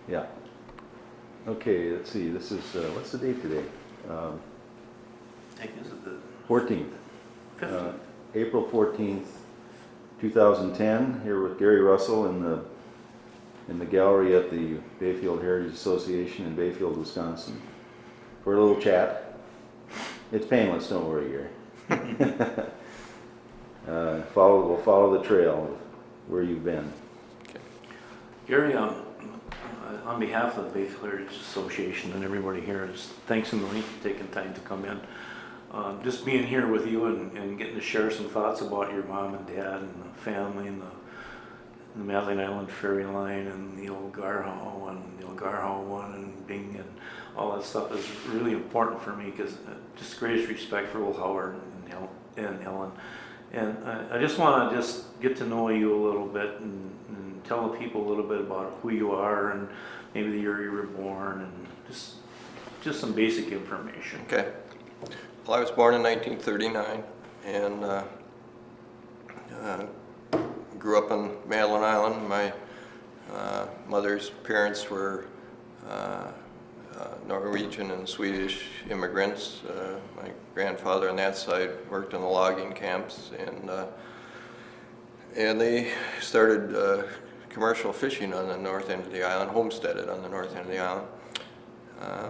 Yeah. Okay, let's see, this is, what's the date today? I think is it the 14th. 15th? April 14th, 2010, here with Gary Russell in the gallery at the Bayfield Heritage Association in Bayfield, Wisconsin, for a little chat. It's painless, don't worry, Gary. We'll follow the trail of where you've been. Gary, on behalf of the Bayfield Heritage Association and everybody here, just thanks a million for taking time to come in. Just being here with you and getting to share some thoughts about your mom and dad and the family and the Madeline Island Ferry Line and the old Garhow and the old Garhow one and Bing and all that stuff is really important for me because just greatest respect for old Howard and Ellen. And I just want to just get to know you a little bit and tell the people a little bit about who you are and maybe the year you were born and just some basic information. Okay. Well, I was born in 1939 and grew up on Madeline Island. My mother's parents were Norwegian and Swedish immigrants. My grandfather on that side worked in the logging camps, and they started commercial fishing on the north end of the island, homesteaded on the north end of the island.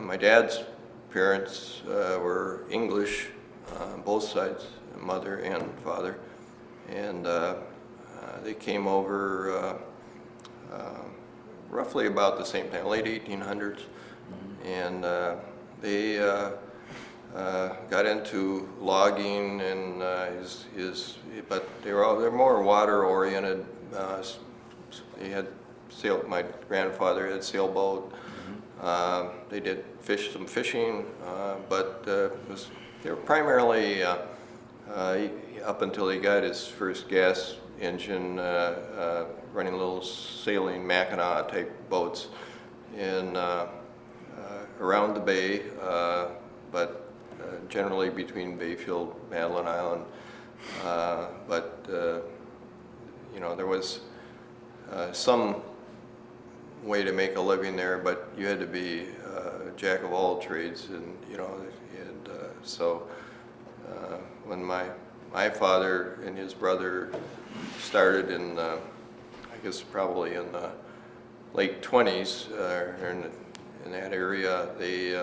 My dad's parents were English, both sides, mother and father, and they came over roughly about the same time, late 1800s, and they got into logging and but they're more water oriented. They had my grandfather had sailboat. They did some fishing, but they were primarily up until he got his first gas engine, running little sailing Mackinac type boats in around the bay, but generally between Bayfield, Madeline Island. But there was some way to make a living there, but you had to be a jack of all trades, and so when my father and his brother started in I guess probably in the late 20s in that area, they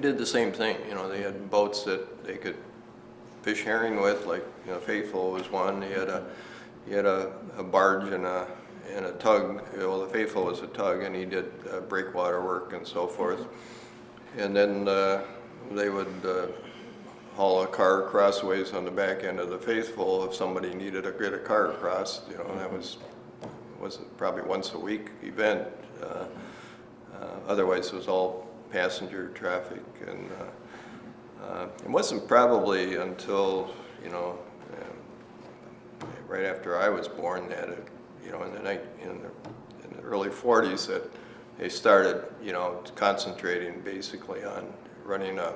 did the same thing. They had boats that they could fish herring with, like Faithful was one. He had a barge and a tug. Well, the Faithful was a tug, and he did breakwater work and so forth. And then they would haul a car crossways on the back end of the Faithful if somebody needed to get a car across. That was probably once a week event. Otherwise, it was all passenger traffic, and it wasn't probably until right after I was born that in the early 40s that they started concentrating basically on running a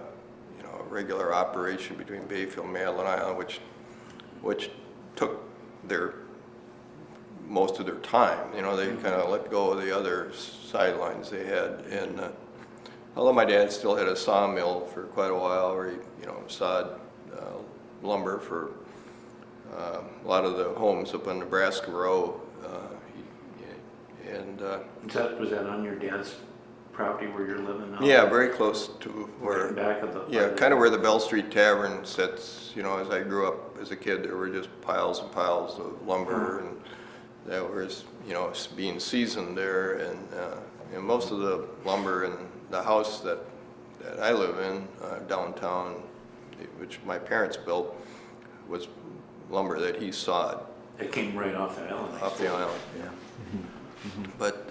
regular operation between Bayfield and Madeline Island, which took most of their time. They kind of let go of the other sidelines they had, and although my dad still had a sawmill for quite a while where he sawed lumber for a lot of the homes up on Nebraska Row, Was that on your dad's property where you're living now? Yeah, very close to where. Right back of the. Yeah, kind of where the Bell Street Tavern sits. As I grew up as a kid, there were just piles and piles of lumber, and that was being seasoned there, and most of the lumber in the house that I live in downtown, which my parents built, was lumber that he sawed. It came right off the island. Off the island, yeah. But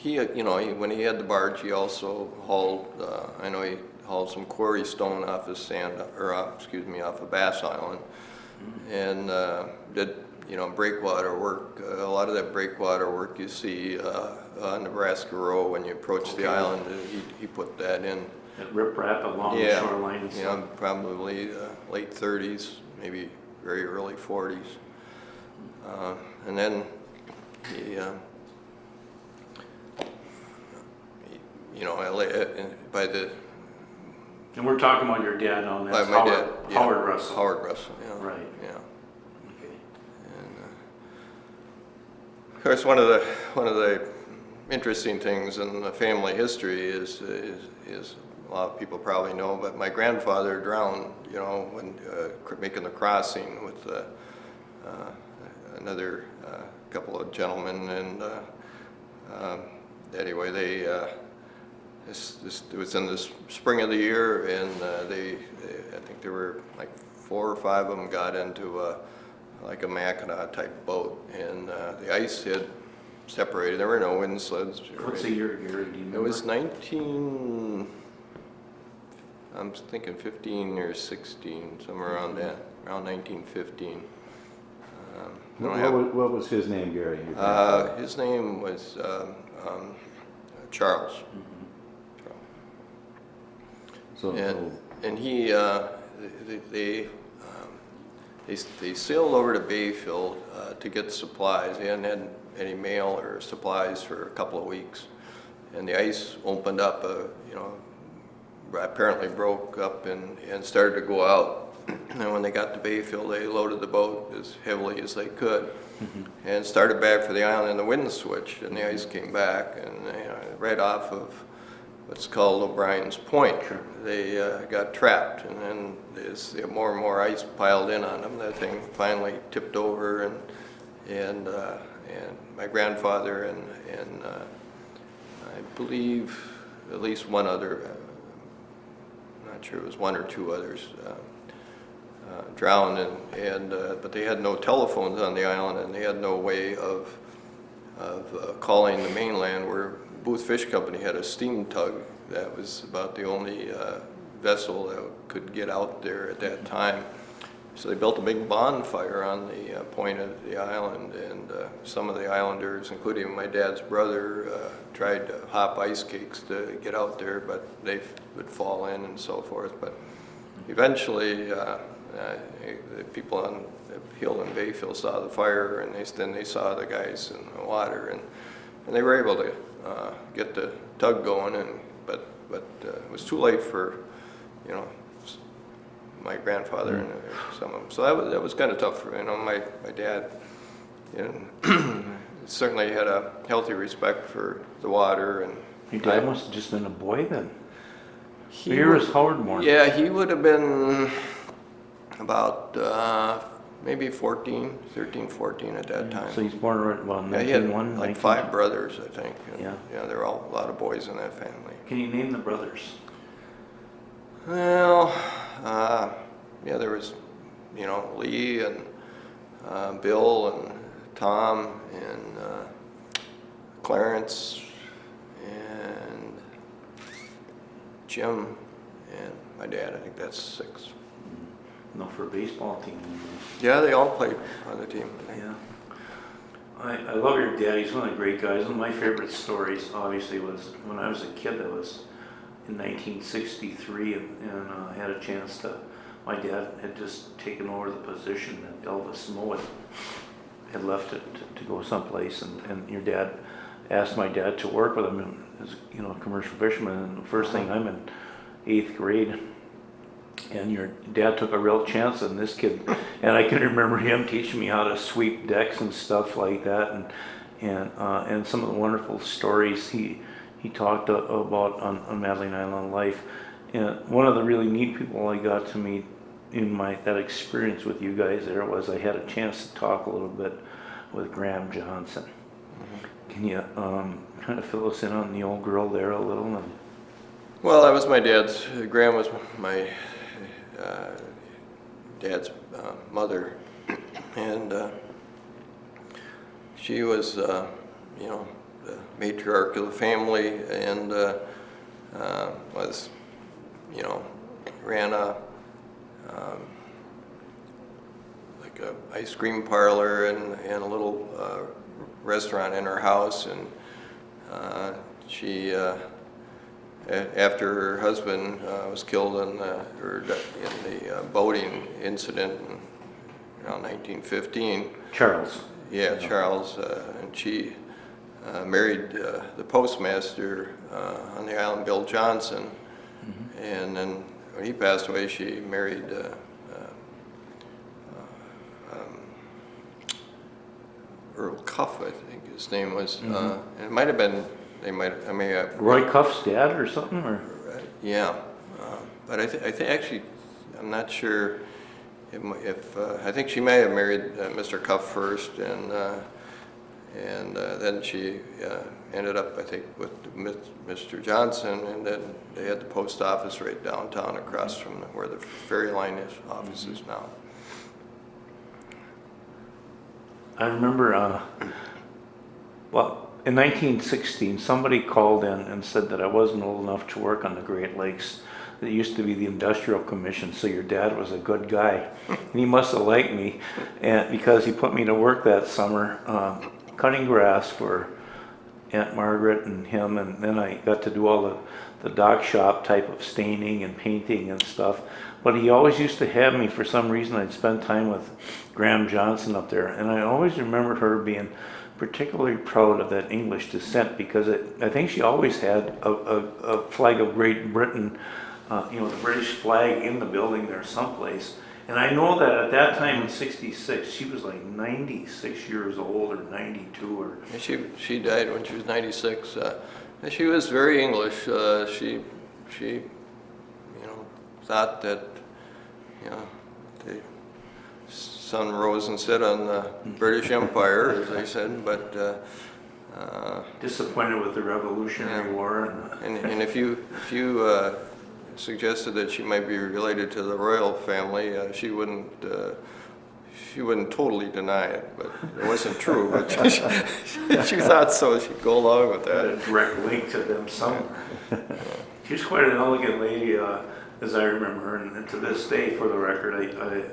when he had the barge, he also hauled. I know he hauled some quarry stone off of off of Bass Island, and did breakwater work. A lot of that breakwater work you see on Nebraska Row when you approach the island. He put that in. That riprap along the shoreline and stuff. Probably late 30s, maybe very early 40s, and then you know, by the And we're talking about your dad now, and by that's my Howard, dad. Yeah, Howard Russell. Howard Russell. Yeah. Right. Yeah. Okay. And of course, one of the interesting things in the family history is a lot of people probably know, but my grandfather drowned, you know, when making the crossing with another couple of gentlemen, and anyway, they it was in the spring of the year, and I think there were like 4 or 5 of them got into like a Mackinac type boat, and the ice had separated. There were no wind sleds. What's the year, Gary? Do you remember? It was I'm thinking 15 or 16, somewhere around that, around 1915. I don't have- What was his name, Gary? Your grandfather? his name was Charles. So, And he, they sailed over to Bayfield to get supplies. They hadn't had any mail or supplies for a couple of weeks, and the ice opened up. You know, apparently broke up and started to go out. And when they got to Bayfield, they loaded the boat as heavily as they could, and started back for the island. And the wind switched, and the ice came back, and right off of what's called O'Brien's Point. Sure. They got trapped, and then as more and more ice piled in on them, that thing finally tipped over, and my grandfather and I believe at least one other, I'm not sure it was 1 or 2 others, drowned, but they had no telephones on the island, and they had no way of calling the mainland, where Booth Fish Company had a steam tug that was about the only vessel that could get out there at that time. So they built a big bonfire on the point of the island, and some of the islanders, including my dad's brother, tried to hop ice cakes to get out there, but they would fall in and so forth. But eventually, the people on the hill in Bayfield saw the fire, and then they saw the guys in the water, and they were able to get the tug going, but it was too late for, you know, my grandfather and some of them. So that was kind of tough for, you know, my dad, and certainly had a healthy respect for the water. And Your dad must have just been a boy then. he Here would- is Howard born. Yeah, he would have been about maybe 13, 14 at that time. So he's born right about Yeah, he had 1901. like 5 brothers, I think. And, Yeah. Yeah, there were a lot of boys in that family. Can you name the brothers? Well, yeah, there was, you know, Lee and Bill and Tom and Clarence and Jim and my dad. I think that's 6. No, for a baseball team. Yeah, they all played on the team. I think. Yeah. I love your dad. He's one of the great guys. One of my favorite stories, obviously, was when I was a kid. That was in 1963, and I had a chance to. My dad had just taken over the position that Elvis Moe had left it to go someplace, and your dad asked my dad to work with him as, you know, a commercial fisherman. And the first thing, I'm in 8th grade. And your dad took a real chance on this kid, and I can remember him teaching me how to sweep decks and stuff like that, and some of the wonderful stories he talked about on Madeline Island life. And one of the really neat people I got to meet in that experience with you guys there was I had a chance to talk a little bit with Graham Johnson. Can you kind of fill us in on the old girl there a little? Well, that was my dad's. Graham was my dad's mother, and she was, you know, the matriarch of the family, and was, you know, ran like a ice cream parlor and a little restaurant in her house, and she. After her husband was killed in the boating incident in around 1915. Charles. Yeah, Charles, and she married the postmaster on the island, Bill Johnson, and then when he passed away, she married Earl Cuff, I think his name was. It might have been, I may have. Roy Cuff's dad or something, or? Yeah, but I think actually, I'm not sure if I think she may have married Mr. Cuff first, and then she ended up, I think, with Mr. Johnson, and then they had the post office right downtown across from where the ferry line office is now. I remember, well, in 1916, somebody called in and said that I wasn't old enough to work on the Great Lakes. It used to be the Industrial Commission, so your dad was a good guy. And he must have liked me, and because he put me to work that summer cutting grass for Aunt Margaret and him, and then I got to do all the dock shop type of staining and painting and stuff. But he always used to have me, for some reason, I'd spend time with Graham Johnson up there, and I always remembered her being particularly proud of that English descent, because I think she always had a flag of Great Britain, the British flag in the building there someplace. And I know that at that time in '66, she was like 96 years old or 92 or. And she died when she was 96. And she was very English. She thought that the sun rose and set on the British Empire, as they said, but. Disappointed with the Revolutionary War. And if you suggested that she might be related to the royal family, she wouldn't totally deny it, but it wasn't true. But she thought so. She'd go along with that. A direct link to them somewhere. She was quite an elegant lady, as I remember her, and to this day, for the record,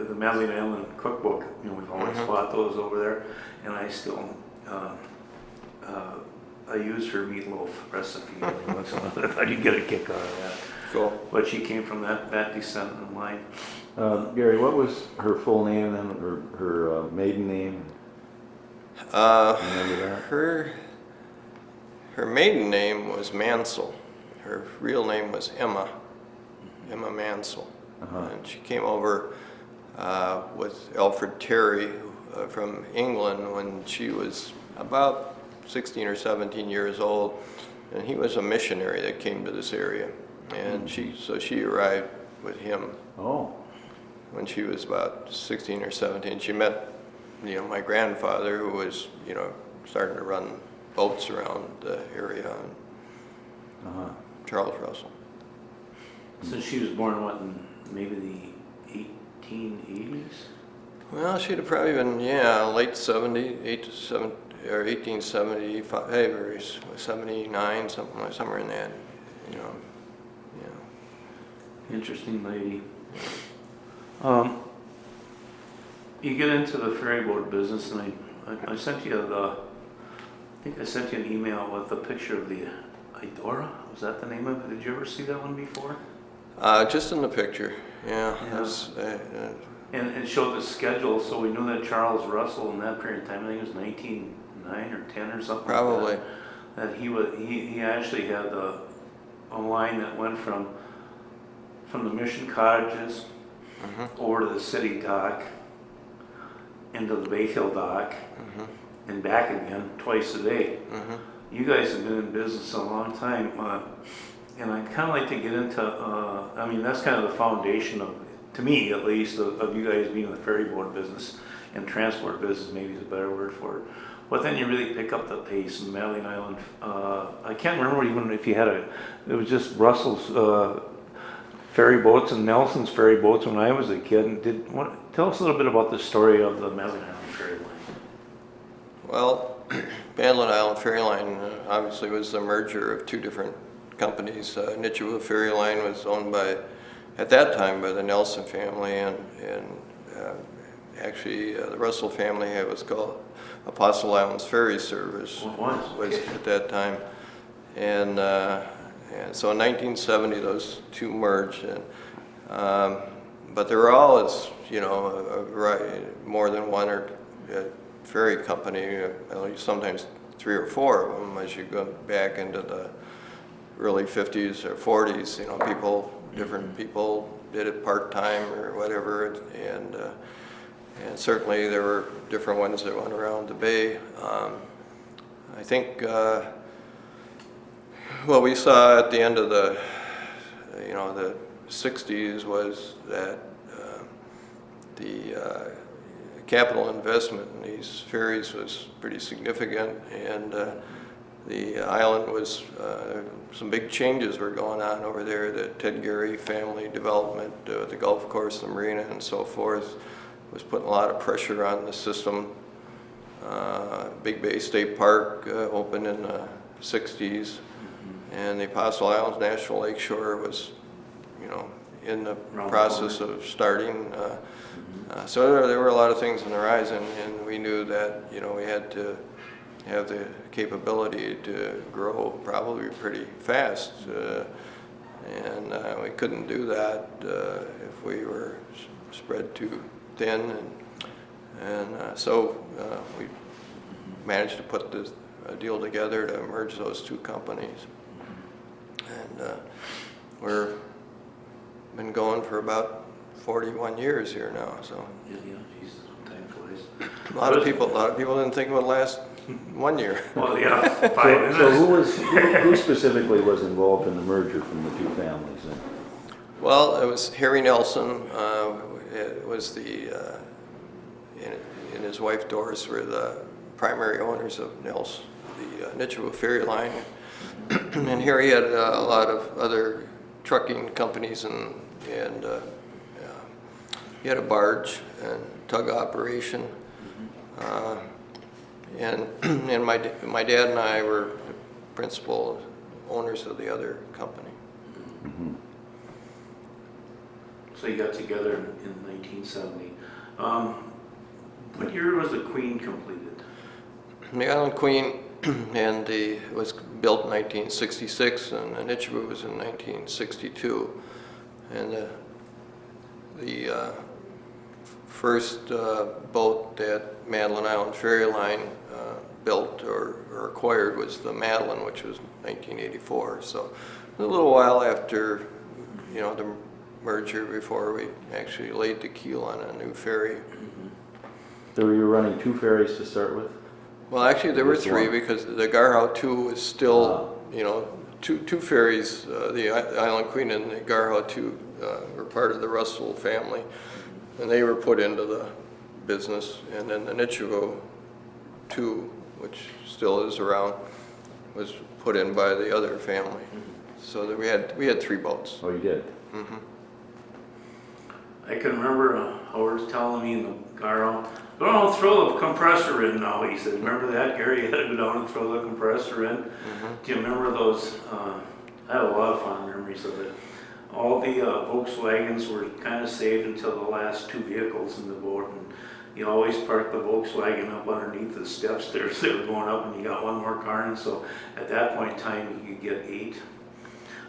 the Madeline Island cookbook, we've always bought those over there, and I still. I use her meatloaf recipe every once in a while. I thought you'd get a kick out of that. Cool. But she came from that descent in line. Gary, what was her full name and her maiden name? Remember that? Her maiden name was Mansell. Her real name was Emma Mansell. And she came over with Alfred Terry from England when she was about 16 or 17 years old, and he was a missionary that came to this area, and she arrived with him. Oh. When she was about 16 or 17. She met, my grandfather, who was, starting to run boats around the area, Charles Russell. So she was born, what, in maybe the 1880s? Well, she'd have probably been, late 70s, or 1875, or 79, somewhere in that, Interesting lady. You get into the ferry boat business, and I sent you I think I sent you an email with a picture of the Idora. Was that the name of it? Did you ever see that one before? Just in the picture, yeah. And it showed the schedule, so we knew that Charles Russell in that period of time, I think it was 1909 or 10 or something. Probably. Like that he actually had a line that went from the mission cottages over to the city dock, into the Bayfield dock, and back again twice a day. You guys have been in business a long time, and I'd kind of like to get into, that's kind of the foundation of, to me at least, of you guys being in the ferry boat business, and transport business maybe is a better word for it. But then you really pick up the pace in Madeline Island. I can't remember even if you had it was just Russell's ferry boats and Nelson's ferry boats when I was a kid. And tell us a little bit about the story of the Madeline Island ferry line. Well, Madeline Island Ferry Line obviously was the merger of two different companies. Nitchua Ferry Line was owned at that time by the Nelson family, and actually the Russell family was called Apostle Islands Ferry Service. Was at that time, and so in 1970 those two merged, but there were always more than one or ferry company. Sometimes 3 or 4 of them as you go back into the early 50s or 40s. You know, different people did it part-time or whatever, and certainly there were different ones that went around the bay. I think what we saw at the end of the 60s was that the capital investment in these ferries was pretty significant, and the island was, some big changes were going on over there. The Ted Gary family development, the golf course, the marina, and so forth, was putting a lot of pressure on the system. Big Bay State Park opened in the 60s, and the Apostle Islands National Lakeshore was, in the process of starting. So there were a lot of things on the horizon, and we knew that, we had to have the capability to grow probably pretty fast, and we couldn't do that if we were spread too thin, and so we managed to put a deal together to merge those two companies, and we're been going for about 41 years here now. So Yeah, Jesus, time flies. a lot of people didn't think it would last 1 year. Well, yeah, 5 minutes. So who specifically was involved in the merger from the two families then? Well, it was Harry Nelson. It was and his wife Doris were the primary owners of Nels, the Nitchua Ferry Line, and Harry had a lot of other trucking companies, and he had a barge and tug operation, and my dad and I were the principal owners of the other company. Mm-hmm. So you got together in 1970. What year was the Queen completed? The Island Queen was built in 1966, and the Nitchua was in 1962. And the first boat that Madeline Island Ferry Line built or acquired was the Madeline, which was 1984. So a little while after, the merger, before we actually laid the keel on a new ferry. So you were running two ferries to start with? Well, actually, there were Just 3 one. because the Garhow 2 was still, two ferries, the Island Queen and the Garhow 2 were part of the Russell family, and they were put into the business. And then the Nitchua 2, which still is around, was put in by the other family. So that we had 3 boats. Oh, you did? Mm-hmm. I can remember Howard telling me in the Garrow, go down and throw the compressor in now. He said, remember that, Gary? You had to go down and throw the compressor in. Do you remember those? I have a lot of fond memories of it. All the Volkswagens were kind of saved until the last 2 vehicles in the boat. And you always parked the Volkswagen up underneath the steps there as they were going up, and you got one more car in. So at that point in time, you could get 8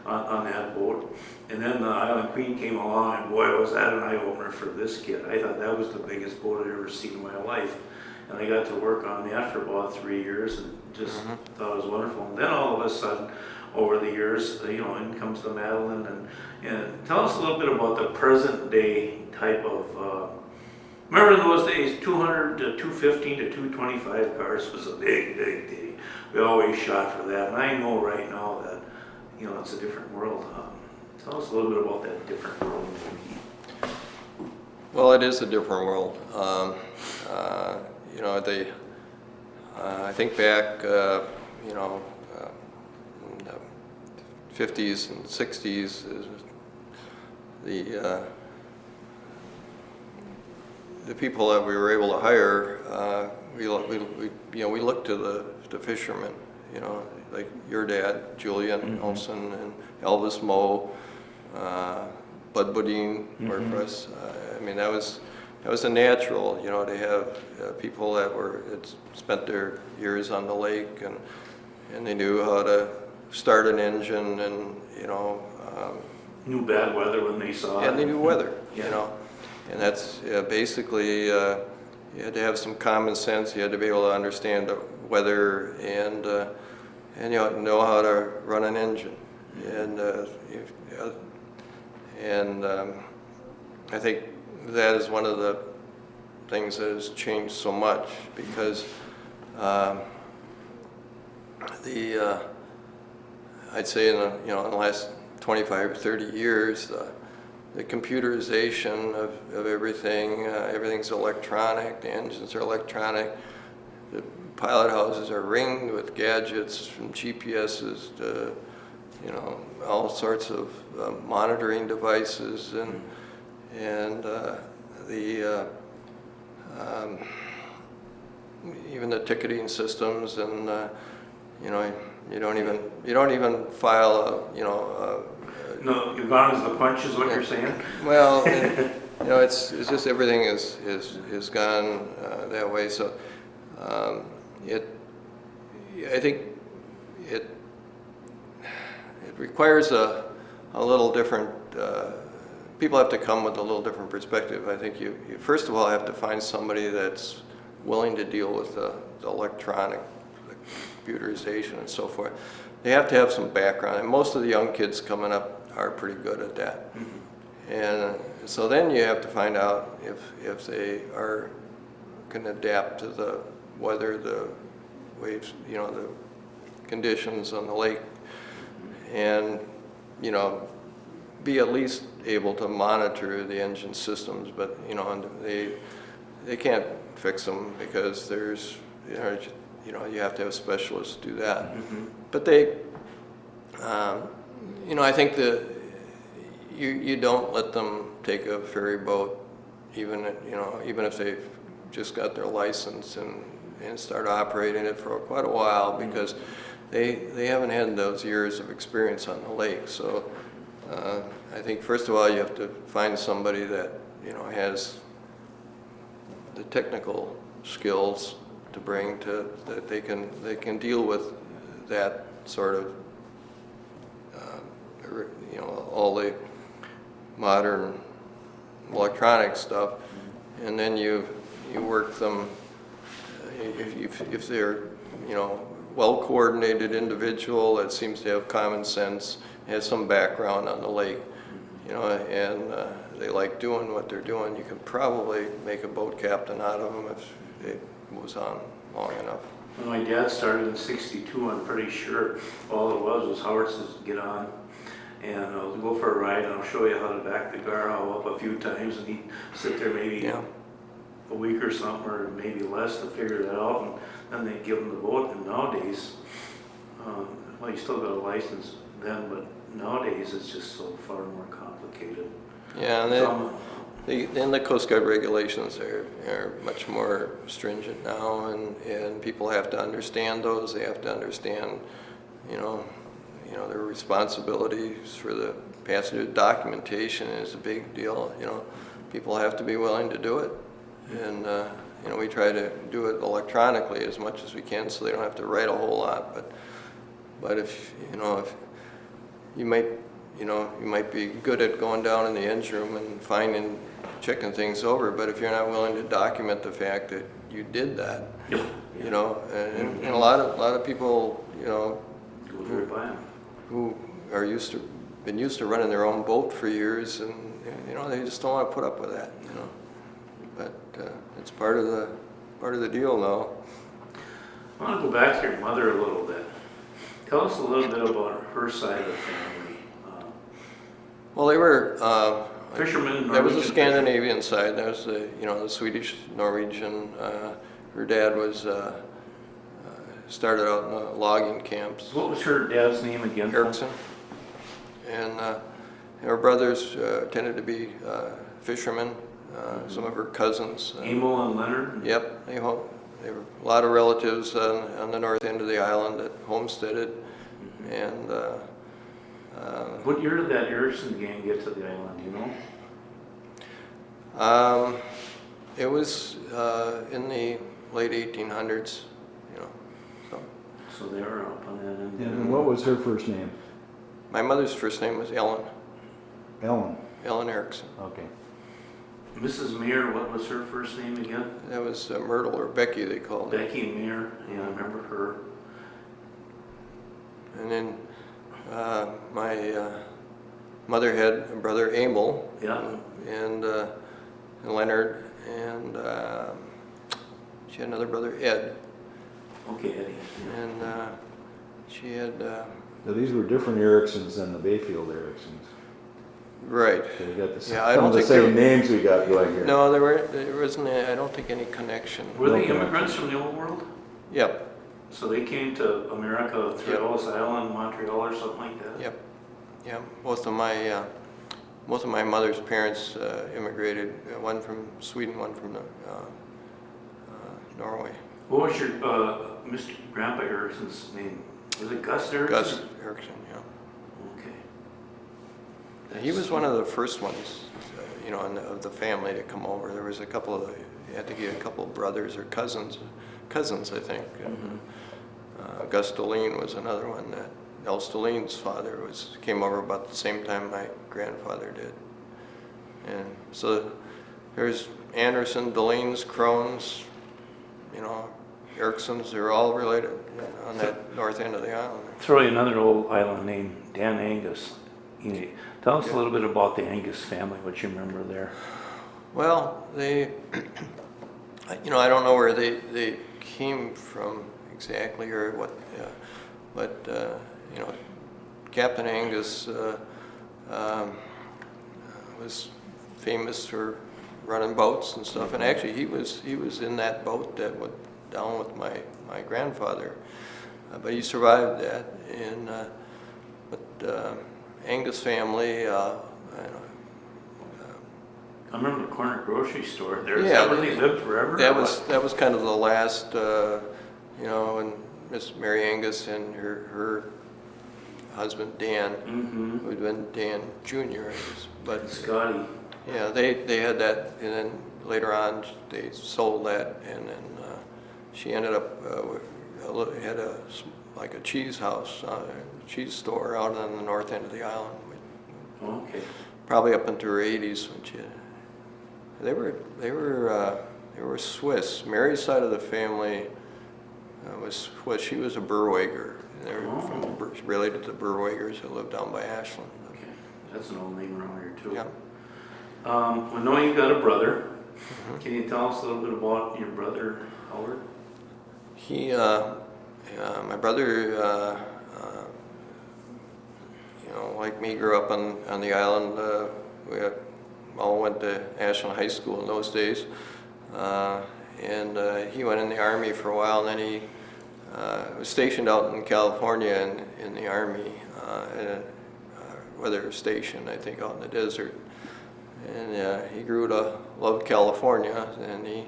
on that boat. And then the Island Queen came along, and boy, was that an eye-opener for this kid. I thought that was the biggest boat I'd ever seen in my life. And I got to work on that for about 3 years, and just thought it was wonderful. And then all of a sudden, over the years, in comes the Madeline. And tell us a little bit about the present day type of, remember in those days, 200 to 215 to 225 cars was a big, big deal. We always shot for that. And I know right now that, it's a different world. Tell us a little bit about that different world. Well, it is a different world. I think back, in the 50s and 60s, the people that we were able to hire, we looked to the fishermen, like your dad, Julian Hanson, and Elvis Moe, Bud Bodine worked for us. That was a natural, to have people that had spent their years on the lake, and they knew how to start an engine, and Knew bad weather when they saw it. and they knew weather, Yeah. and that's basically, you had to have some common sense. You had to be able to understand the weather and you know how to run an engine. And I think that is one of the things that has changed so much, because I'd say in the last 25 or 30 years, the computerization of everything, everything's electronic, the engines are electronic, the pilot houses are ringed with gadgets from GPSs to, all sorts of monitoring devices, and even the ticketing systems, and you don't even file No, you've gone as the punch is what you're saying? well, it's just everything is gone that way. So I think it requires a little different. People have to come with a little different perspective. I think you first of all have to find somebody that's willing to deal with the electronic, the computerization and so forth. They have to have some background, and most of the young kids coming up are pretty good at that. Mm-hmm. And so then you have to find out if they can adapt to the weather, the waves, the conditions on the lake, and be at least able to monitor the engine systems. But and they can't fix them, because there's you have to have specialists do that. Mm-hmm. But they I think that you don't let them take a ferry boat, even if they've just got their license and start operating it for quite a while, because they haven't had those years of experience on the lake. So I think first of all you have to find somebody that has the technical skills to bring to that they can deal with that sort of all the modern electronic stuff, and then you work them if they're well coordinated individual that seems to have common sense, has some background on the lake, and they like doing what they're doing. You can probably make a boat captain out of them if it goes on long enough. When my dad started in '62, I'm pretty sure all it was howitzers to get on, and I'll go for a ride, and I'll show you how to back the garrow up a few times, and he'd sit there maybe a week or something, or maybe less, to figure that out, and then they'd give him the boat. And nowadays, well, you still got a license then, but nowadays it's just so far more complicated. Yeah, and the Coast Guard regulations are much more stringent now, and people have to understand those. They have to understand, their responsibilities for the passenger. Documentation is a big deal. People have to be willing to do it, and we try to do it electronically as much as we can, so they don't have to write a whole lot. But if you might be good at going down in the engine room and checking things over, but if you're not willing to document the fact that you did that, and a lot of people, who are been used to running their own boat for years, and they just don't want to put up with that, But it's part of the deal now. I want to go back to your mother a little bit. Tell us a little bit about her side of the family. Well, they were Fishermen. That was the Scandinavian side. That was the Swedish, Norwegian. Her dad was started out in the logging camps. What was her dad's name again? Hanson. And her brothers tended to be fishermen. Some of her cousins. Emil and Leonard? Yep. They were a lot of relatives on the north end of the island that homesteaded. And what year did that Erickson gang get to the island, do you know? It was in the late 1800s, So they were up on that end. And what was her first name? My mother's first name was Ellen. Ellen. Ellen Erickson. Okay. Mrs. Mayer, what was her first name again? That was Myrtle, or Becky they called her. Becky Mayer, yeah, I remember her. And then my mother had a brother Emil, Yeah, and Leonard, and she had another brother Ed, okay, Eddie. and she had Now, these were different Ericksons than the Bayfield Ericksons. right. So we got the, Yeah, I some don't of the think same names we got going here. No, there wasn't. I don't think any connection. Were they Okay. immigrants from the old world? Yep, So they came to America through Yep. Ellis Island, Montreal, or something like that? yep, yep. Both of my mother's parents immigrated. One from Sweden, one from Norway. What was your Mr. Grandpa Erickson's name? Was it Gus Erickson? Gus Erickson. Yeah. Okay. He was one of the first ones, of the family to come over. There was a couple of, you had to get a couple of brothers or cousins, I think. And, Gus Deline was another one. That Els Deline's father came over about the same time my grandfather did. And so there's Anderson, Delines, Crones, Ericksons. They're all related on that north end of the island. Throw you another old island name, Dan Angus. Tell us a little bit about the Angus family, what you remember there. Well, they, I don't know where they came from exactly or what, but Captain Angus was famous for running boats and stuff, and actually he was in that boat that went down with my grandfather, but he survived that. And Angus family. I remember the corner grocery store there. Is Yeah, that where they lived forever? That or was what? kind of the last, when Miss Mary Angus and her husband Dan, who had been Dan Jr. But Scotty. yeah, they had that, and then later on they sold that, and then she ended up had like a cheese house, cheese store out on the north end of the island. Okay. Probably up into her 80s when she. They were Swiss. Mary's side of the family she was a Berwager. They were related to the Berwagers who lived down by Ashland. Okay. That's an old name around here too. Yeah. I know you got a brother. Can you tell us a little bit about your brother, Howard? He, my brother, like me, grew up on the island. We all went to Ashland High School in those days, and he went in the Army for a while, and then he was stationed out in California in the Army, at a weather station, I think, out in the desert. And he grew to love California, and he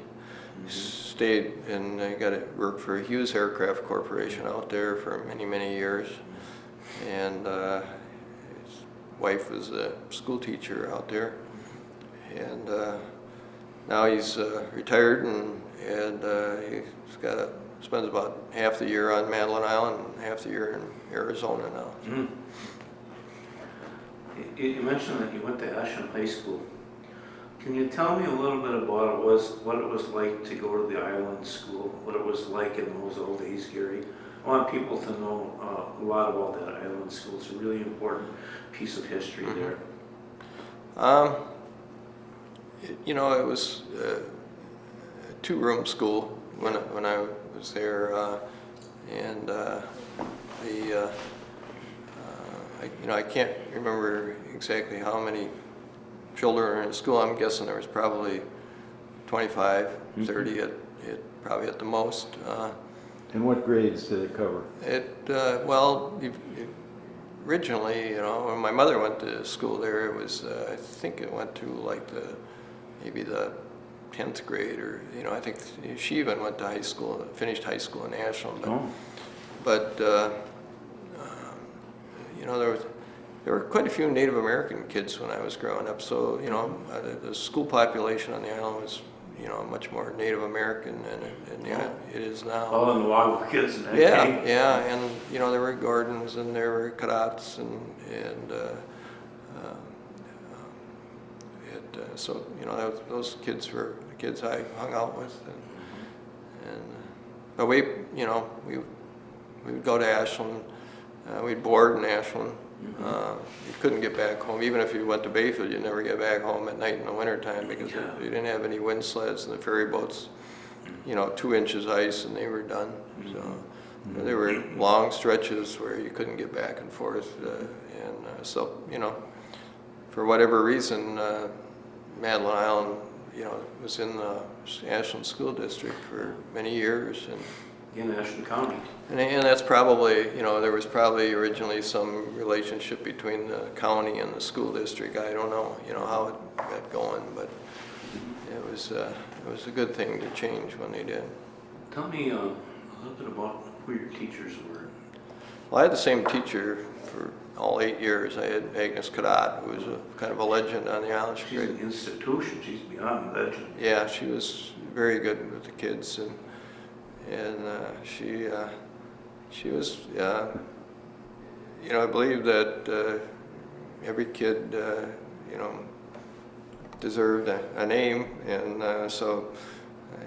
stayed and got to work for Hughes Aircraft Corporation out there for many, many years. And his wife was a school teacher out there. And now he's retired, and he's spends about half the year on Madeline Island and half the year in Arizona now. Mm. You mentioned that you went to Ashland High School. Can you tell me a little bit about what it was like to go to the island school, what it was like in those old days, Gary? I want people to know a lot about that island school. It's a really important piece of history there. It was a two-room school when I was there, and I can't remember exactly how many children are in school. I'm guessing there was probably 25, 30 probably at the most. And what grades did it cover? Originally, when my mother went to school there, it was, I think it went to like maybe the 10th grade, or, I think she even went to high school, finished high school in Ashland. But there were quite a few Native American kids when I was growing up, so, the school population on the island was, much more Native American than it is now. All in the Waggle kids in that Yeah, game. yeah, and there were Gordons and there were Kadats and so those kids were the kids I hung out with, but we would go to Ashland. We'd board in Ashland. You couldn't get back home. Even if you went to Bayfield, you'd never get back home at night in the wintertime because you didn't have any wind sleds, and the ferry boats, 2 inches ice and they were done. So there were long stretches where you couldn't get back and forth. So, for whatever reason, Madeline Island, was in the Ashland School District for many years. In Ashland County. And that's probably, there was probably originally some relationship between the county and the school district. I don't know, how it got going, but it was a good thing to change when they did. Tell me a little bit about who your teachers were. Well, I had the same teacher for all 8 years. I had Agnes Cadot, who was kind of a legend on the Irish She's grade. an institution. She's beyond a legend. Yeah, she was very good with the kids, and she was, I believe that every kid, deserved a name, and so,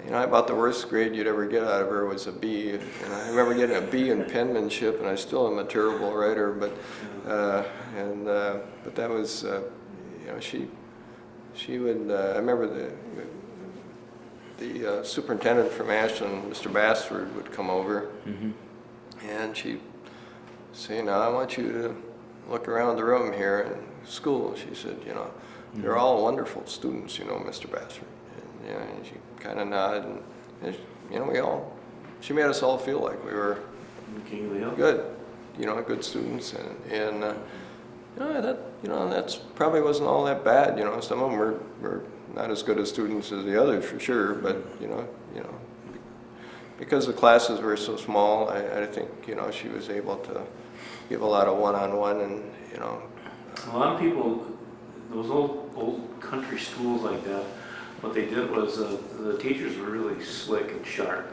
about the worst grade you'd ever get out of her was a B. And I remember getting a B in penmanship, and I still am a terrible writer, but that was, she would. I remember the superintendent from Ashland, Mr. Bassford, would come over, and she'd say, "Now I want you to look around the room here in school." She said, "They're all wonderful students, Mr. Bassford." And she kind of nodded, and she made us all feel like we were King of the Hill. good, good students, and that's probably wasn't all that bad. Some of them were not as good as students as the others for sure, but because the classes were so small, I think she was able to give a lot of one-on-one, and A lot of people, those old country schools like that, what they did was the teachers were really slick and sharp.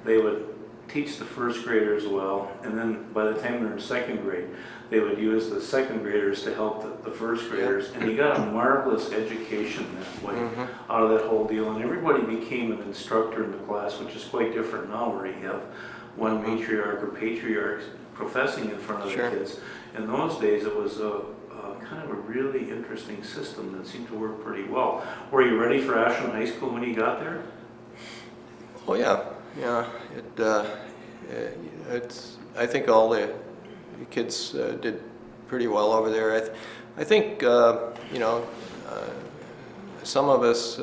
They would teach the first graders well, and then by the time they're in second grade, they would use the second graders to help the first graders, and you got a marvelous education that way out of that whole deal, and everybody became an instructor in the class, which is quite different now, where you have one matriarch or patriarch professing in front of the kids. In those days, it was kind of a really interesting system that seemed to work pretty well. Were you ready for Ashland High School when you got there? Oh yeah. It's. I think all the kids did pretty well over there. I think some of us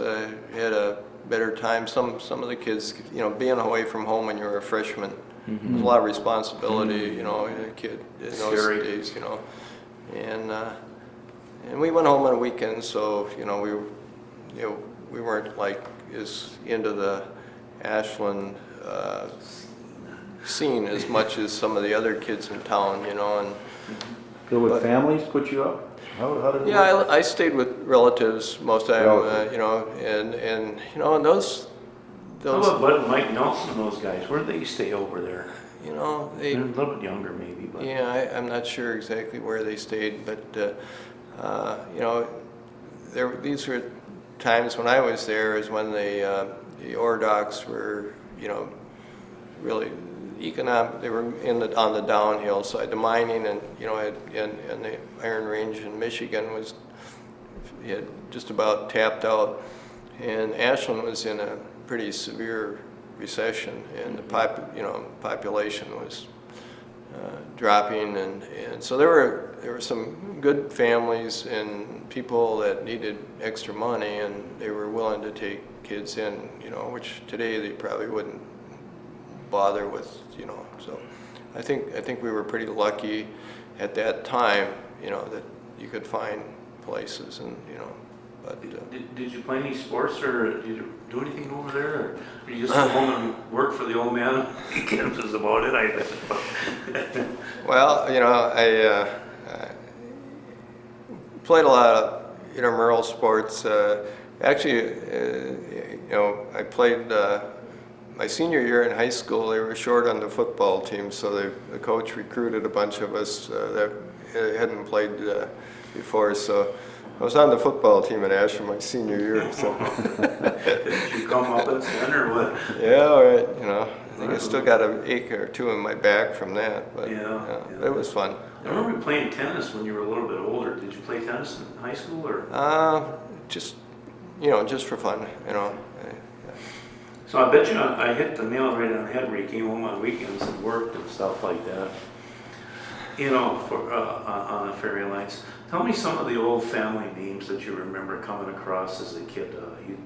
had a better time. Some of the kids, being away from home when you were a freshman, there's a lot of responsibility. A kid in those days. And we went home on weekends, so we weren't like as into the Ashland scene as much as some of the other kids in town, and So would families put you up? How did it yeah, work? I stayed with relatives most of the time, and those How about Bud and Mike Nelson and those guys? Where did they stay over there? they They're a little bit younger maybe, but yeah, I'm not sure exactly where they stayed, but these were times when I was there is when the Ordocs were really economic. They were on the downhill side. The mining and and the Iron Range in Michigan had just about tapped out, and Ashland was in a pretty severe recession, and the population was dropping, and so there were some good families and people that needed extra money, and they were willing to take kids in, which today they probably wouldn't bother with, So I think we were pretty lucky at that time, that you could find places, and but. Did you play any sports, or did you do anything over there, or you just go home and work for the old man? Weekends is about it, I think. Well, I played a lot of intramural sports. Actually, I played my senior year in high school. They were short on the football team, so the coach recruited a bunch of us that hadn't played before. So I was on the football team at Ashland my senior year, so. Did you come up at then or what? Yeah, all right, you know, I think I still got an ache or two in my back from that, but Yeah. it was fun. I remember you playing tennis when you were a little bit older. Did you play tennis in high school or? Just, you know, just for fun, you know. So I bet you I hit the nail right on the head where you came home on weekends and worked and stuff like that. You know, for on the Fairy Lights. Tell me some of the old family names that you remember coming across as a kid.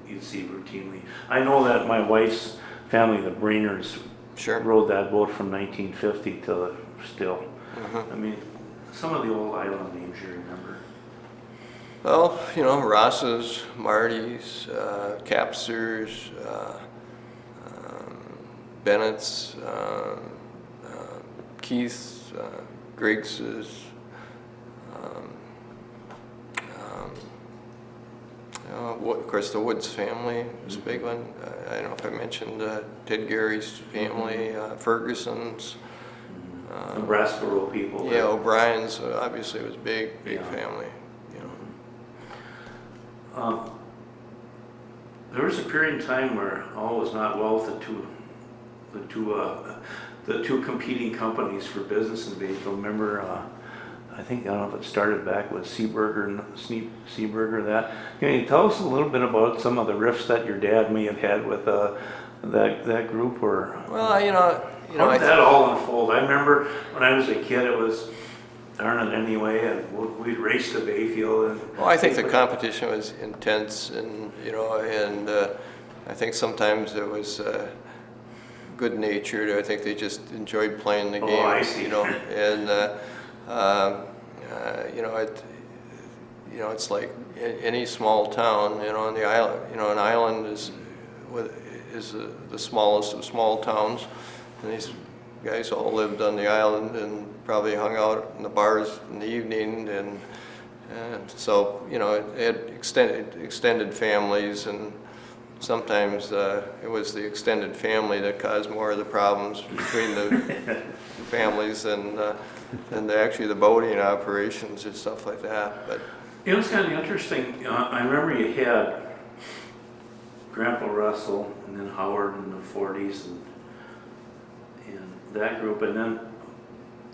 You'd see routinely. I know that my wife's family, the Brainards, Sure. rode that boat from 1950 to still. Mhm. I mean, some of the old island names you remember. Well, you know, Ross's, Marty's, Capsters, Bennett's, Keith's, Griggs's, of course, the Woods family was a big one. I don't know if I mentioned Ted Gary's family, Ferguson's. Nebraska rural people. Yeah, O'Brien's obviously was big Yeah. family. You know. There was a period in time where all was not well with the two competing companies for business in Bayfield. Remember, I don't know if it started back with Seaburger. That can you tell us a little bit about some of the rifts that your dad may have had with that group, or? Well, you know, How did that all unfold? I remember when I was a kid, it was darn it anyway, and we'd race to Bayfield. And well, I think the competition was intense, and you know, and I think sometimes it was good natured. I think they just enjoyed playing the game. I see. You know, and you know, it's like any small town. You know, on the island. You know, an island is the smallest of small towns. And these guys all lived on the island and probably hung out in the bars in the evening, and so you know it had extended families, and sometimes it was the extended family that caused more of the problems between the families than actually the boating operations and stuff like that. But it was kind of interesting. I remember you had Grandpa Russell and then Howard in the 40s and that group, and then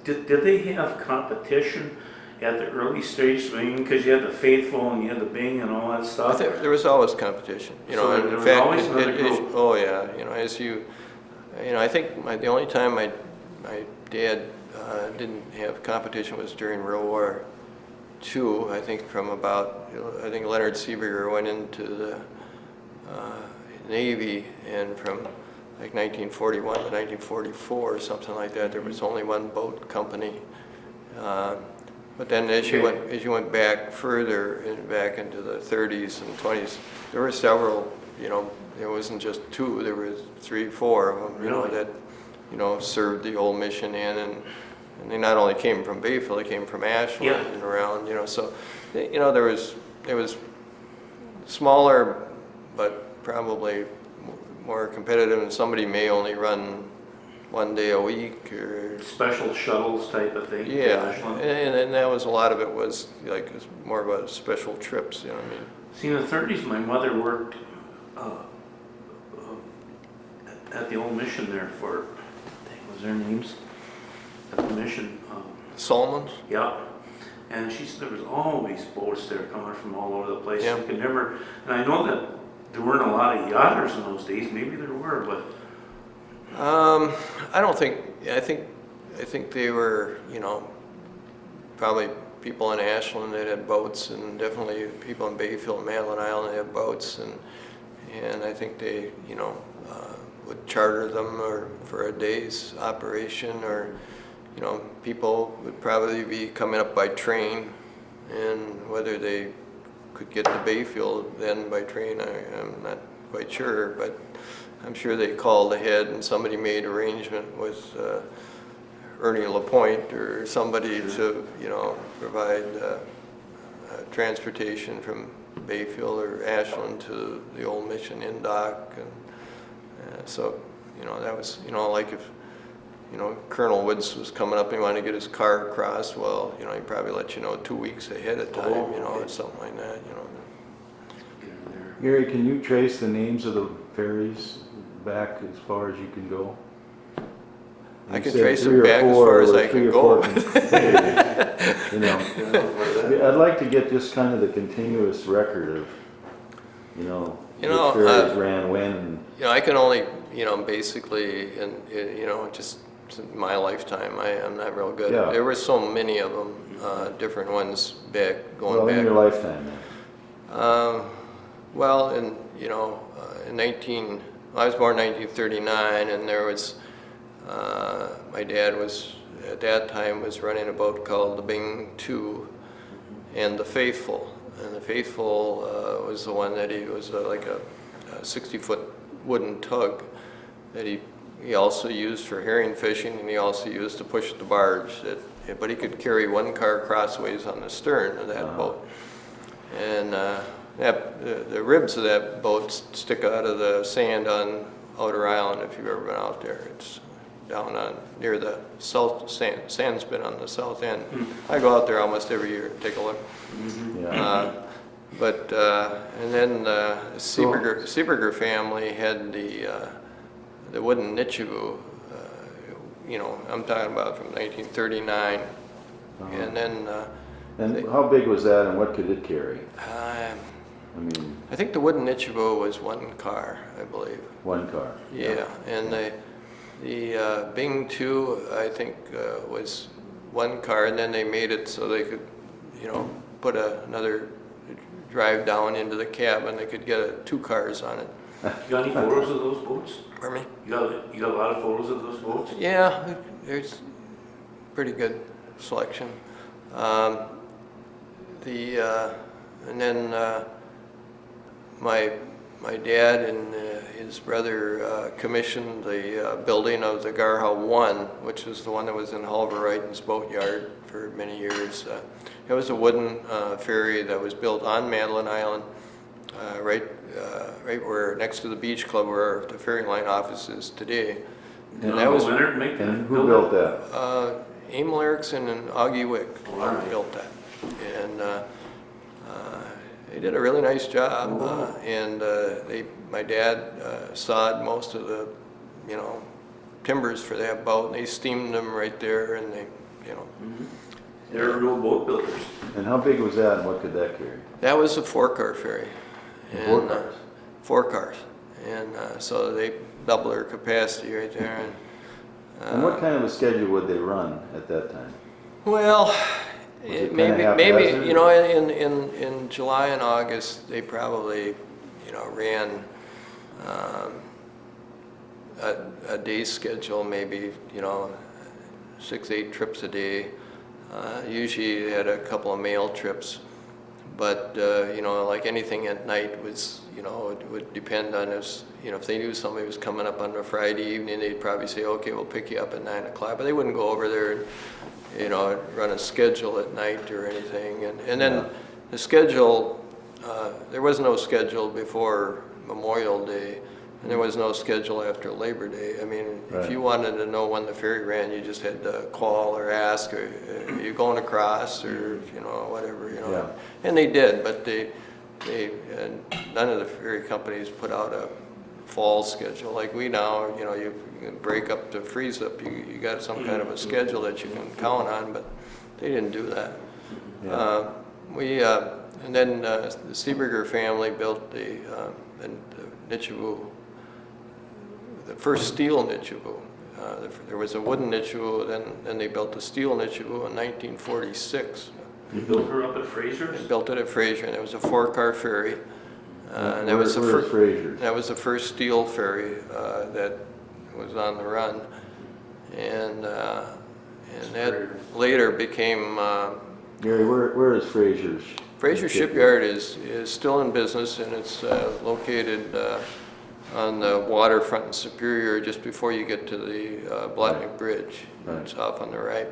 did they have competition at the early stage? I mean, because you had the Faithful and you had the Bing and all that I stuff. think there was always competition, you know. So and there in was fact, always another group. oh yeah, you know, I think the only time my dad didn't have competition was during World War II. I think I think Leonard Seaburger went into the Navy, and from like 1941 to 1944 or something like that, there was only one boat company. But then as you went back further and back into the 30s and 20s, there were several. You know, there wasn't just two. There was 3, 4 of them. You know, that served the old mission in, and they not only came from Bayfield, they came from Ashland and around. You know, so you know it was smaller, but probably more competitive, and somebody may only run one day a week or Special shuttles type of thing. yeah, and that was a lot of it was like more about special trips. You know what I mean? See, in the 30s, my mother worked at the old mission there for, what was their names? At the mission. Solomons? Yeah. And she said there was always boats there coming from all over the place. Yeah. You could never, and I know that there weren't a lot of yachters in those days. Maybe there were, but I don't think. I think they were, you know, probably people in Ashland that had boats, and definitely people in Bayfield and Madeline Island that had boats, and I think they, you know, would charter them or for a day's operation, or you know, people would probably be coming up by train, and whether they could get to Bayfield then by train, I'm not quite sure, but I'm sure they called ahead and somebody made arrangement with Ernie LaPointe or somebody to, you know, provide transportation from Bayfield or Ashland to the old mission in dock, and so, you know, that was, you know, like if, you know, Colonel Woods was coming up and he wanted to get his car across, well, you know, he probably let you know 2 weeks ahead of time, you know, or something like that, you know. Gary, can you trace the names of the ferries back as far as you can go? I You can said trace 3 it or back as 4, far as or I 3 can or go. 4 you know, I'd like to get just kind of the continuous record of, you know, You which know, ferries ran when. And, You know, I can only, you know, basically, you know, just in my lifetime, I'm not real good. Yeah. There were so many of them, different ones back, going well, back. in your lifetime then. Well, you know, I was born in 1939, and there was, my dad was, at that time, was running a boat called the Bing 2 and the Faithful. And the Faithful was the one that he was like a 60-foot wooden tug that he also used for herring fishing, and he also used to push the barge. But he could carry 1 car crossways on the stern of that boat. And the ribs of that boat stick out of the sand on Outer Island, if you've ever been out there. It's down on near the south sand spit on the south end. I go out there almost every year to take a look. Yeah. And then the Seeberger family had the wooden Nichibu, you know, I'm talking about from 1939. And then and how big was that, and what could it carry? I mean, I think the wooden Nichibu was 1 car, I believe. 1 car. Yeah, and the Bing 2, I think, was 1 car, and then they made it so they could, you know, put another drive down into the cabin. They could get 2 cars on it. You got any photos of those boats? Pardon me? You got a lot of photos of those boats? Yeah, there's pretty good selection. And then my dad and his brother commissioned the building of the Garha 1, which was the one that was in Halver Wrighton's boatyard for many years. It was a wooden ferry that was built on Madeline Island, right where next to the beach club where the ferry line office is today. And that was Leonard make that? And who built that? Emil Erickson and Augie Wick Right. built that. And they did a really nice job. And my dad sawed most of the, you know, timbers for that boat, and they steamed them right there, and they, you know. They're real boat builders. And how big was that, and what could that carry? That was a 4-car ferry. 4 cars? 4 cars. And so they double their capacity right there. And what kind of a schedule would they run at that time? Well, it maybe kinda haphazard? you know, in July and August they probably, you know, ran a day schedule, maybe, you know, 6-8 trips a day. Usually they had a couple of mail trips, but you know, like anything at night was, you know, it would depend on if, you know, if they knew somebody was coming up on a Friday evening, they'd probably say, okay, we'll pick you up at 9 o'clock, but they wouldn't go over there and, you know, run a schedule at night or anything. And then the schedule, there was no schedule before Memorial Day, and there was no schedule after Labor Day. I mean, Right. if you wanted to know when the ferry ran, you just had to call or ask, or are you going across, or, you know, whatever, you know. Yeah. And they did, but none of the ferry companies put out a fall schedule like we now. You know, you break up to freeze up, you got some kind of a schedule that you can count on, but they didn't do that. Yeah. And then the Seeberger family built the Nichibu, the first steel Nichibu. There was a wooden Nichibu, then they built the steel Nichibu in 1946. You built her up at Fraser's? They built it at Fraser, and it was a 4-car ferry. And that was the Where's Fraser's? That was the first steel ferry that was on the run, and that later became. Gary, where is Fraser's? Fraser Shipyard is still in business, and it's located on the waterfront in Superior, just before you get to the Blatnick Bridge. Right. It's off on the right.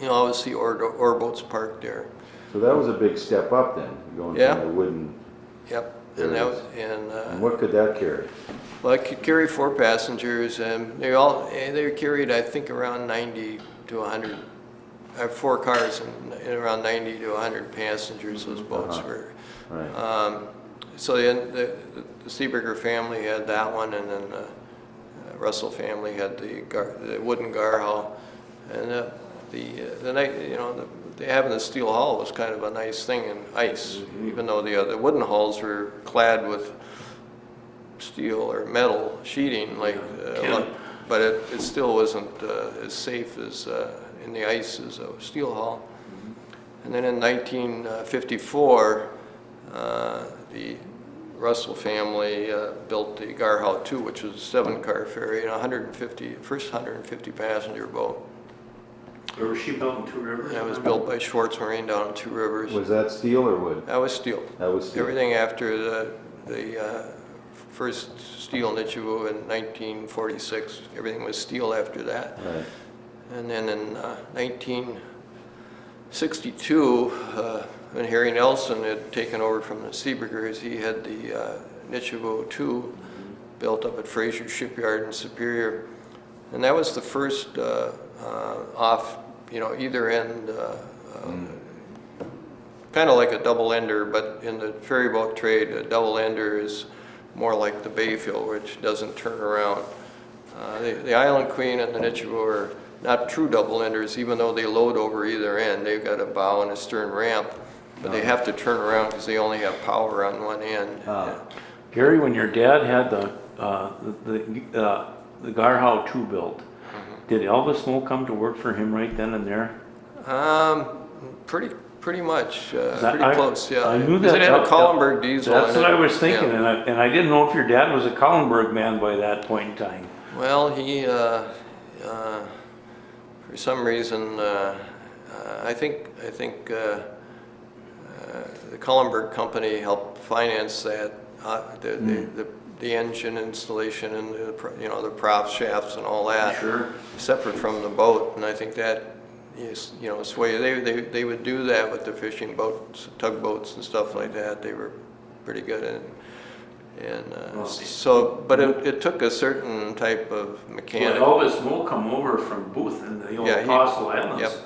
You always see ore boats parked there. So that was a big step up then, going Yeah. from the wooden. Yep. And that was, And what could that carry? well, it could carry 4 passengers, and they were carried, I think, around 90 to 100. 4 cars and around 90 to 100 passengers. Those boats were. Right. So the Seeberger family had that one, and then the Russell family had the wooden garhow, and the night, having the steel hull was kind of a nice thing in ice, even though the wooden hulls were clad with steel or metal sheeting, but it still wasn't as safe as in the ice as a steel hull. And then in 1954, the Russell family built the Garhow II, which was a 7-car ferry and first 150 passenger boat. Where was she built in Two Rivers? That was built by Schwartz Marine down in Two Rivers. Was that steel or wood? That was steel. That was steel. Everything after the first steel Nichibu in 1946, everything was steel after that. Right. And then in 1962, when Harry Nelson had taken over from the Seebergers, he had the Nichibu II built up at Fraser Shipyard in Superior. And that was the first off, either end, kind of like a double ender, but in the ferry boat trade, a double ender is more like the Bayfield, which doesn't turn around. The Island Queen and the Nichibu are not true double enders, even though they load over either end. They've got a bow and a stern ramp, but they have to turn around because they only have power on one end. Gary, when your dad had the Garhow II built, did Elvis Smoke come to work for him right then and there? Pretty much, Pretty close, yeah. I knew Because that. it had a Collenberg diesel in it. That's what I was thinking, Yeah. and I didn't know if your dad was a Kallenberg man by that point in time. Well, he, for some reason, I think the Collenberg company helped finance that, the engine installation and the prop shafts and all that. Sure. Separate from the boat, and I think that is, they would do that with the fishing boats, tugboats and stuff like that. They were pretty good at it. And but it took a certain type of mechanic. So Elvis Smoke come over from Booth in the old Apostle Islands.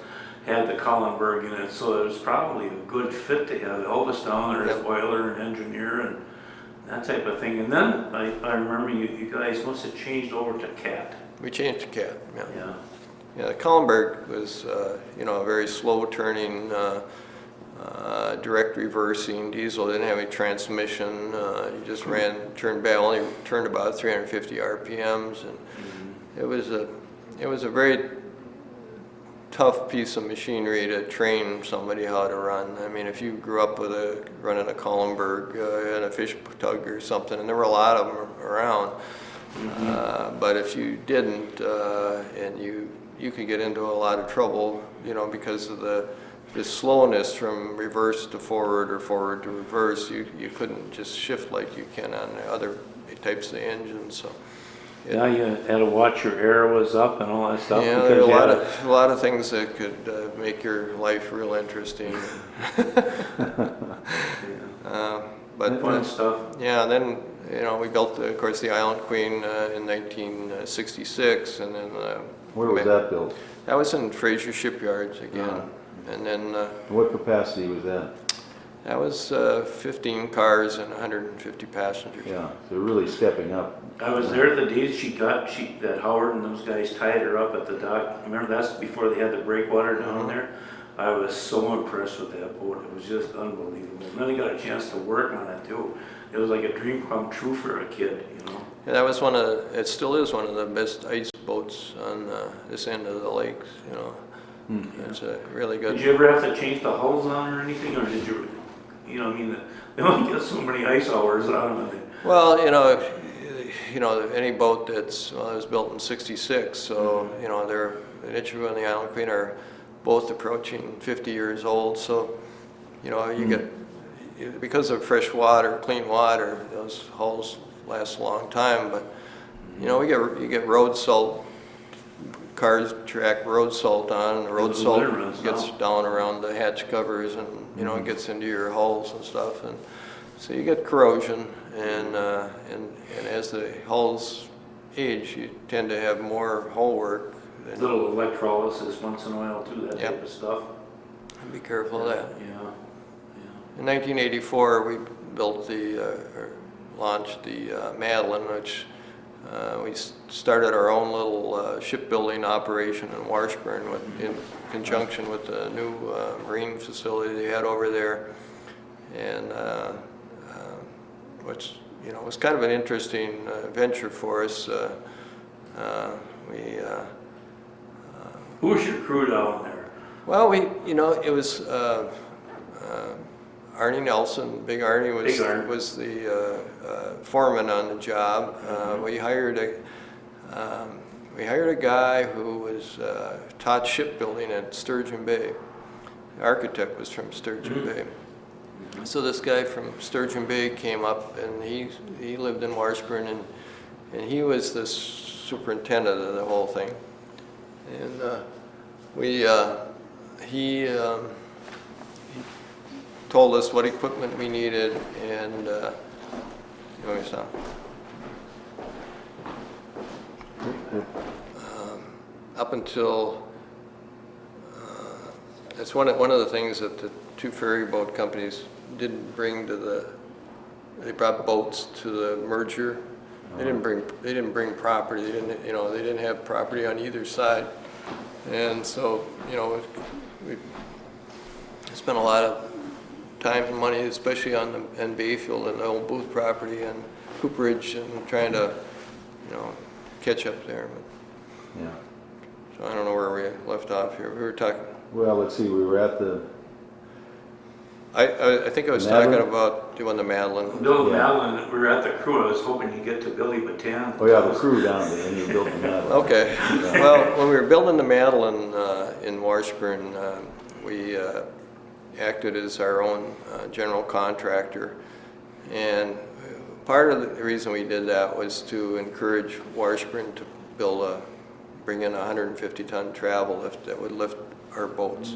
Had the Kallenberg in it, so it was probably a good fit to have Elvis down there as oiler and engineer and that type of thing. And then I remember you guys must have changed over to Cat. We changed to Cat, Yeah. Yeah, the Kallenberg was, a very slow turning, direct reversing diesel. It didn't have any transmission. You just turned back, only turned about 350 RPMs, and it was a very tough piece of machinery to train somebody how to run. I mean, if you grew up with running a Kallenberg and a fish tug or something, and there were a lot of them around, but if you didn't, and you could get into a lot of trouble, because of the slowness from reverse to forward or forward to reverse. You couldn't just shift like you can on the other types of engines. So. Yeah, you had to watch your air was up and all that stuff. Yeah, there are a lot of things that could make your life real interesting. But fun stuff. Yeah, and then we built, of course, the Island Queen in 1966, and then. Where was that built? That was in Fraser Shipyards again, and then. What capacity was that? That was 15 cars and 150 passengers. Yeah, so really stepping up. I was there the days that Howard and those guys tied her up at the dock. Remember, that's before they had the breakwater down there. I was so impressed with that boat. It was just unbelievable. And then I got a chance to work on it too. It was like a dream come true for a kid, Yeah, that was it still is one of the best ice boats on this end of the lakes, It's a really good. Did you ever have to change the hulls on or anything, or did you, they only get so many ice hours on them. Well, any boat it was built in '66, so the Nichibu and the Island Queen are both approaching 50 years old. So, you get, because of fresh water, clean water, those hulls last a long time. But you get road salt. Cars track road salt on, and the road salt gets down around the hatch covers, and it gets into your hulls and stuff. And So you get corrosion, and as the hulls age, you tend to have more hull work. Little electrolysis once in a while too, that Yep. type of stuff. Be careful of that. Yeah. In 1984, we built launched the Madeline, which we started our own little shipbuilding operation in Washburn in conjunction with the new marine facility they had over there, and which was kind of an interesting venture for us. Who was your crew down there? Well, it was Arnie Nelson. Big Arnie was the foreman on the job. We hired a guy who was taught shipbuilding at Sturgeon Bay. The architect was from Sturgeon Bay. So this guy from Sturgeon Bay came up, and he lived in Washburn, and he was the superintendent of the whole thing. And he told us what equipment we needed, and you want me to stop? Up until that's one of the things that the two ferry boat companies didn't bring they brought boats to the merger. They didn't bring property. They didn't have property on either side, and so we spent a lot of time and money, especially on Bayfield and the old Booth property and Cooperage, and trying to catch up there. But, Yeah. so I don't know where we left off here. We were talking. Well, let's see, we were at the, I think I was Madeline? talking about doing the Madeline. Bill Yeah. Madeline, we were at the crew. I was hoping you'd get to Billy Batan. oh yeah, the crew down there, and you built the Madeline. Okay. Yeah. Well, when we were building the Madeline in Washburn, we acted as our own general contractor, and part of the reason we did that was to encourage Washburn to bring in a 150-ton travel lift that would lift our boats,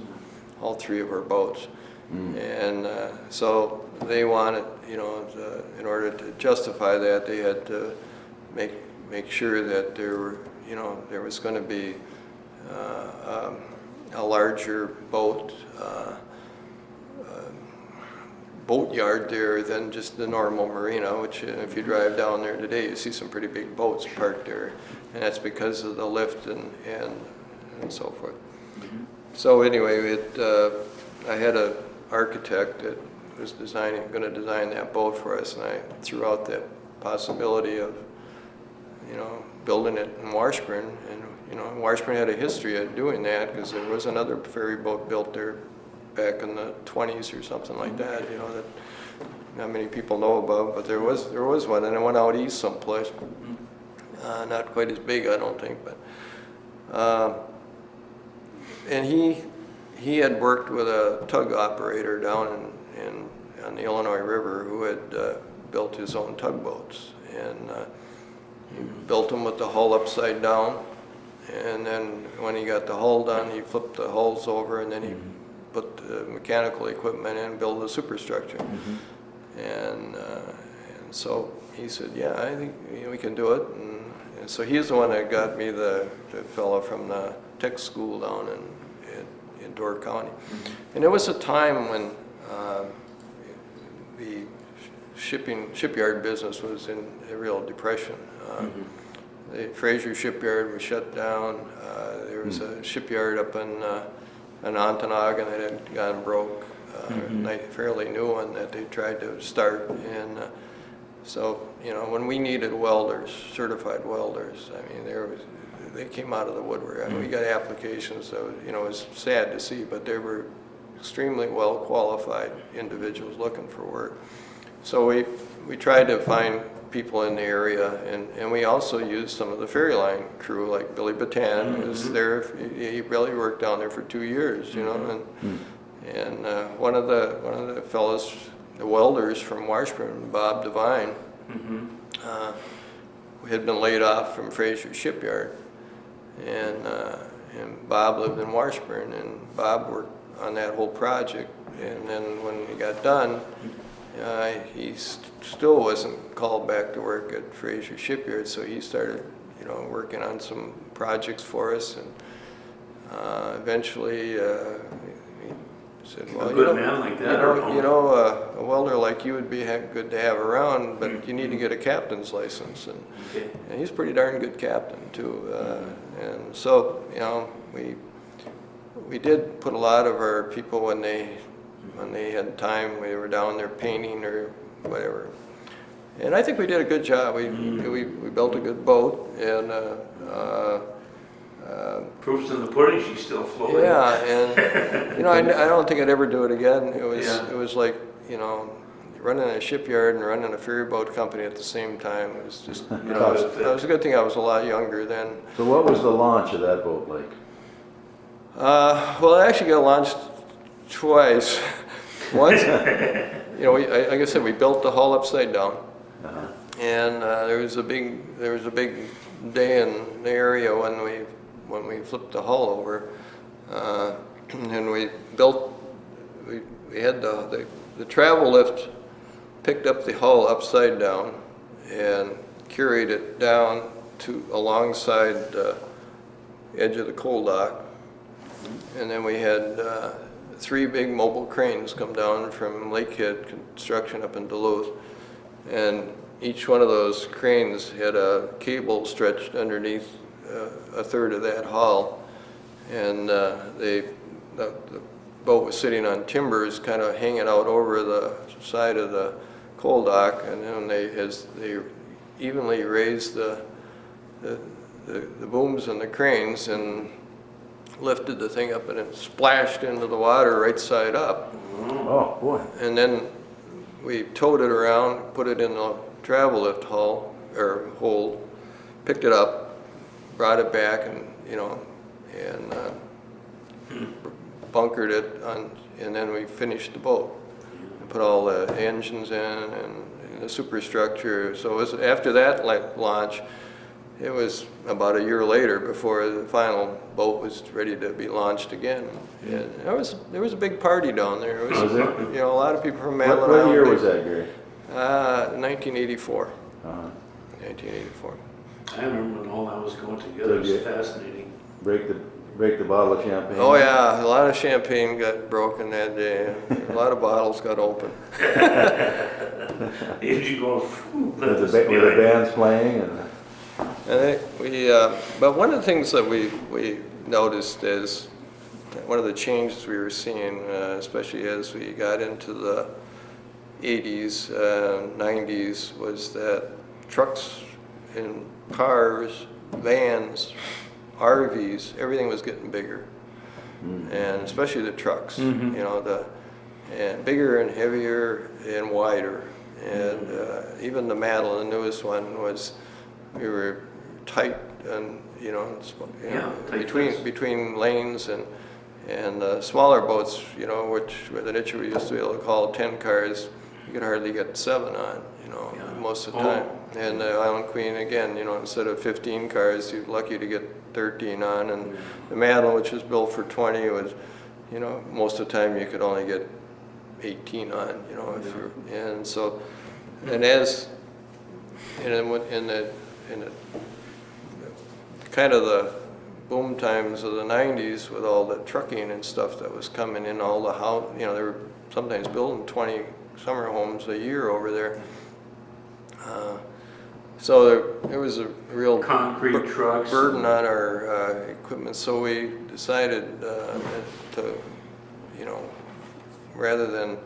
all three of our boats. And so they wanted, in order to justify that, they had to make sure that there was going to be a larger boat yard there than just the normal marina, which if you drive down there today, you see some pretty big boats parked there, and that's because of the lift and so forth. So anyway, I had an architect that was going to design that boat for us, and I threw out that possibility of building it in Washburn, and Washburn had a history of doing that because there was another ferry boat built there back in the 20s or something like that, that not many people know about, but there was one, and it went out east someplace. Not quite as big, I don't think, but and he had worked with a tug operator down on the Illinois River who had built his own tugboats, and he built them with the hull upside down, and then when he got the hull done, he flipped the hulls over, and then he put the mechanical equipment in and built the superstructure. And so he said, yeah, I think we can do it. And so he's the one that got me the fellow from the tech school down in Door County. And there was a time when the shipyard business was in a real depression. The Fraser shipyard was shut down. There was a shipyard up in Ontonagon that had gone broke, a fairly new one that they tried to start. And so, when we needed welders, certified welders, I mean, they came out of the woodwork. I mean, we got applications that, it was sad to see, but they were extremely well qualified individuals looking for work. So we tried to find people in the area, and we also used some of the ferry line crew, like Billy Batan was there. He really worked down there for 2 years, and one of the fellows, the welders from Washburn, Bob Devine, had been laid off from Fraser Shipyard, and Bob lived in Washburn, and Bob worked on that whole project, and then when he got done, still wasn't called back to work at Fraser Shipyard, so he started, working on some projects for us, and eventually he said, "Well, A good man like that, a welder like you would be good to have around, but you need to get a captain's license." Okay. And he's a pretty darn good captain too, and so we did put a lot of our people when they had time, we were down there painting or whatever. And I think we did a good job. We built a good boat, and Proof's in the pudding, she's still floating. yeah, and I don't think I'd ever do it again. It was like running a shipyard and running a ferry boat company at the same time. It was just it was a good thing I was a lot younger then. So what was the launch of that boat like? Well, it actually got launched twice. Once, like I said, we built the hull upside down, and there was a big day in the area when we flipped the hull over, and we had the travel lift picked up the hull upside down and carried it down to alongside the edge of the coal dock, and then we had 3 big mobile cranes come down from Lakehead Construction up in Duluth, and each one of those cranes had a cable stretched underneath a third of that hull, and the boat was sitting on timbers kind of hanging out over the side of the coal dock, and then as they evenly raised the booms and the cranes and lifted the thing up, and it splashed into the water right side up. Oh, boy. And then we towed it around, put it in the travel lift hull, or hold, picked it up, brought it back, and bunkered it on, and then we finished the boat and put all the engines in and the superstructure. So it was after that launch, it was about a year later before the final boat was ready to be launched again. And there was a big party down there. It was it? a lot of people from Madeline What Island. year was that, Gary? 1984. 1984. I remember when all that was going together. It was fascinating. Break the bottle of champagne? Oh yeah, a lot of champagne got broken that day. A lot of bottles got open. Did you go? Were the bands playing? But one of the things that we noticed is one of the changes we were seeing, especially as we got into the 80s, 90s, was that trucks and cars, vans, RVs, everything was getting bigger, and especially the trucks, and bigger and heavier and wider, and even the Madeline, the newest one, we were tight and between lanes, and smaller boats, which with an itcher we used to be able to call 10 cars, you could hardly get 7 on, most of the time. And the Island Queen, again, instead of 15 cars, you're lucky to get 13 on, and the Madeline, which was built for 20, was, most of the time you could only get 18 on, if you're, and so, and as in the kind of the boom times of the 90s with all the trucking and stuff that was coming in, all the house, they were sometimes building 20 summer homes a year over there. So there was a real concrete trucks burden on our equipment. So we decided to, rather than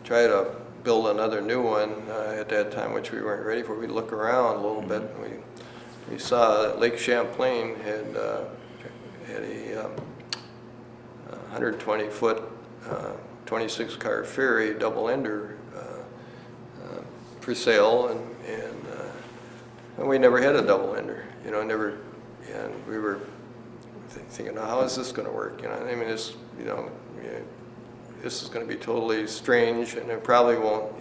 try to build another new one at that time, which we weren't ready for, we'd look around a little bit. And we saw that Lake Champlain had a 120-foot, 26-car ferry, double-ender, for sale, and we never had a double-ender, never, and we were thinking, how is this going to work? This is going to be totally strange, and it probably won't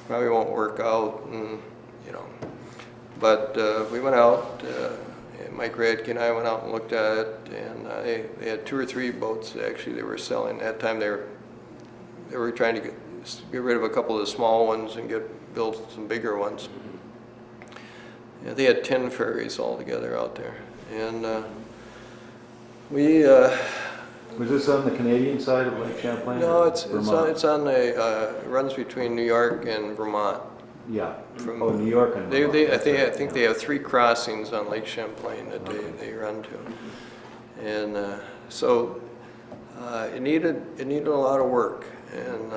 work out, and but we went out. Mike Radke and I went out and looked at it, and they had 2 or 3 boats actually they were selling. At that time they they were trying to get rid of a couple of the small ones and build some bigger ones. Yeah, they had 10 ferries altogether out there, and we. Was this on the Canadian side of Lake Champlain? No, or it's Vermont? on the it runs between New York and Vermont. Yeah. From, Oh, New York and Vermont. I That's think right, they have 3 crossings on Lake Champlain that they run to, and so it needed a lot of work, and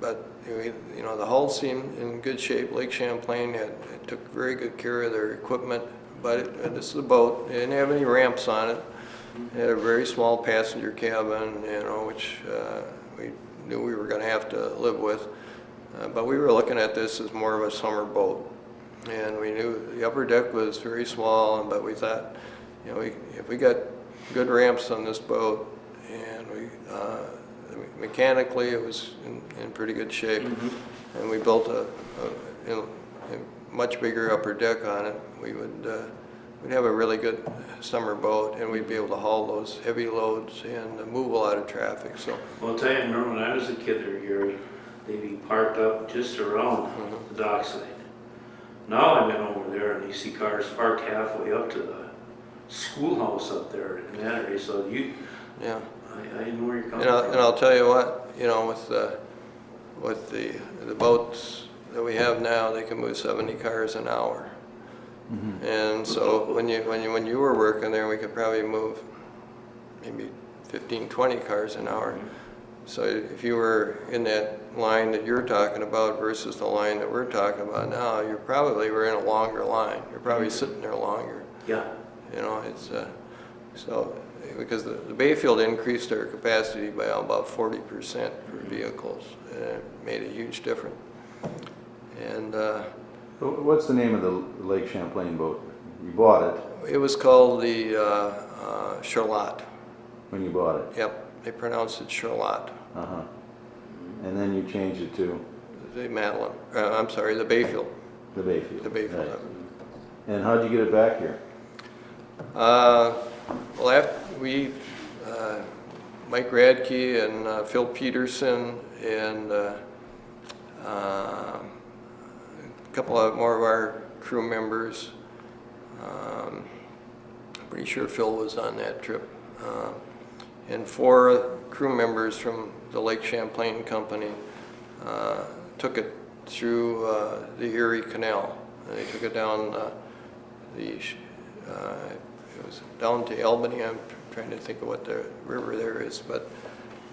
but you know, the hull seemed in good shape. Lake Champlain it took very good care of their equipment, but this is a boat. It didn't have any ramps on it. It had a very small passenger cabin, you know, which we knew we were going to have to live with. But we were looking at this as more of a summer boat, and we knew the upper deck was very small. But we thought, you know, if we got good ramps on this boat, and mechanically it was in pretty good shape, and we built a much bigger upper deck on it, we'd have a really good summer boat, and we'd be able to haul those heavy loads and move a lot of traffic. So, Well, I'll tell you, I remember when I was a kid there, Gary, they'd be parked up just around the dockside. Now I've been over there and you see cars parked halfway up to the schoolhouse up there in that area, so yeah. I know where you're coming from. And I'll tell you what, you know, with the boats that we have now, they can move 70 cars an hour. And so when you were working there, we could probably move maybe 15, 20 cars an hour. So if you were in that line that you're talking about versus the line that we're talking about now, you probably were in a longer line. You're probably sitting there longer. Yeah. You know, it's so because the Bayfield increased their capacity by about 40% for vehicles, and it made a huge difference. And What's the name of the Lake Champlain boat? You bought it it was called the Charlotte. when you bought it. Yep, they pronounced it Charlotte. Uh-huh. And then you changed it to The Madeline. I'm sorry, the Bayfield. the Bayfield. The Bayfield. Right. And how'd you get it back here? Well, after Mike Radke and Phil Peterson and a couple of more of our crew members. Pretty sure Phil was on that trip. And 4 crew members from the Lake Champlain Company took it through the Erie Canal. And they took it down it was down to Albany. I'm trying to think of what the river there is,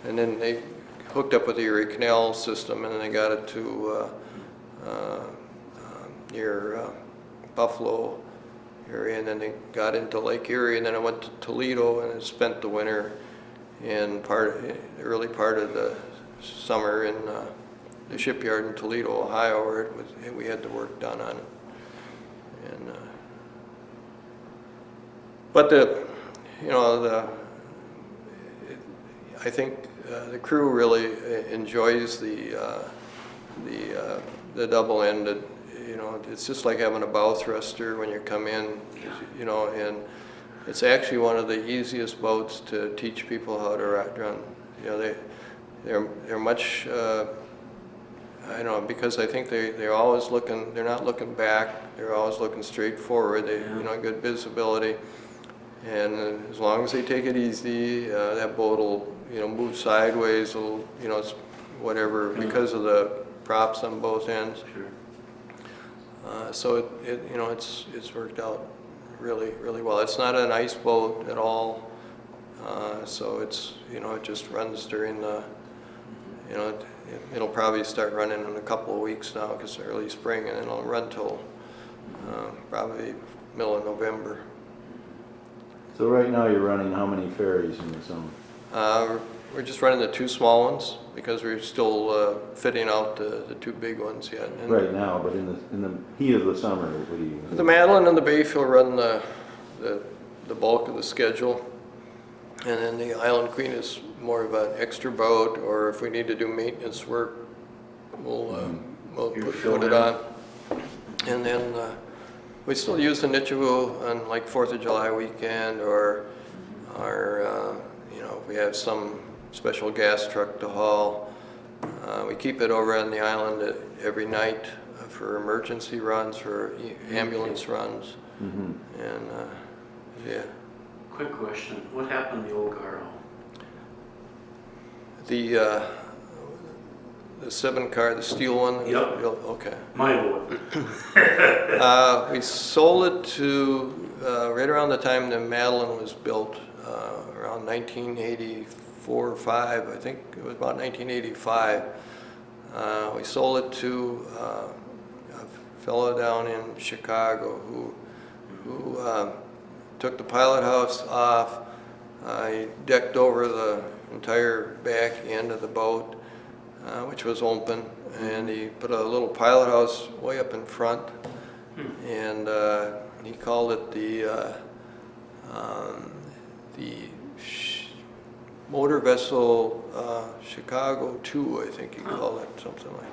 and then they hooked up with the Erie Canal system, and then they got it to near Buffalo area, and then they got into Lake Erie, and then it went to Toledo, and it spent the winter in the early part of the summer in the shipyard in Toledo, Ohio, where we had the work done on it. And but I think the crew really enjoys the double-ended. You know, it's just like having a bow thruster when you come in. You know, and it's actually one of the easiest boats to teach people how to run. You know, they're much. I know, because I think they're always looking. They're not looking back. They're always looking straight forward. They good visibility. And as long as they take it easy, that boat will, move sideways, it's whatever, because of the props on both ends. Sure. So it's worked out really, really well. It's not an ice boat at all. So it's, it just runs during the, it'll probably start running in a couple of weeks now because it's early spring, and then it'll run till probably middle of November. So right now you're running how many ferries in the summer? We're just running the 2 small ones because we're still fitting out the 2 big ones yet. And right now, but in the heat of the summer, what do you? The Madeline and the Bayfield run the bulk of the schedule, and then the Island Queen is more of an extra boat, or if we need to do maintenance work, we'll put it on. And then we still use the Nichagoo on like 4th of July weekend, or if we have some special gas truck to haul. We keep it over on the island every night for emergency runs, for ambulance runs, Mm-hmm. and yeah. Quick question, what happened to the old Garo? The 7-car, the steel one? Yep. Okay. My boat. We sold it to, right around the time that Madeline was built, around 1984 or 5, I think it was about 1985. We sold it to a fellow down in Chicago who took the pilot house off. He decked over the entire back end of the boat, which was open, and he put a little pilot house way up in front, and he called it the motor vessel Chicago 2, I think he called it, something like that.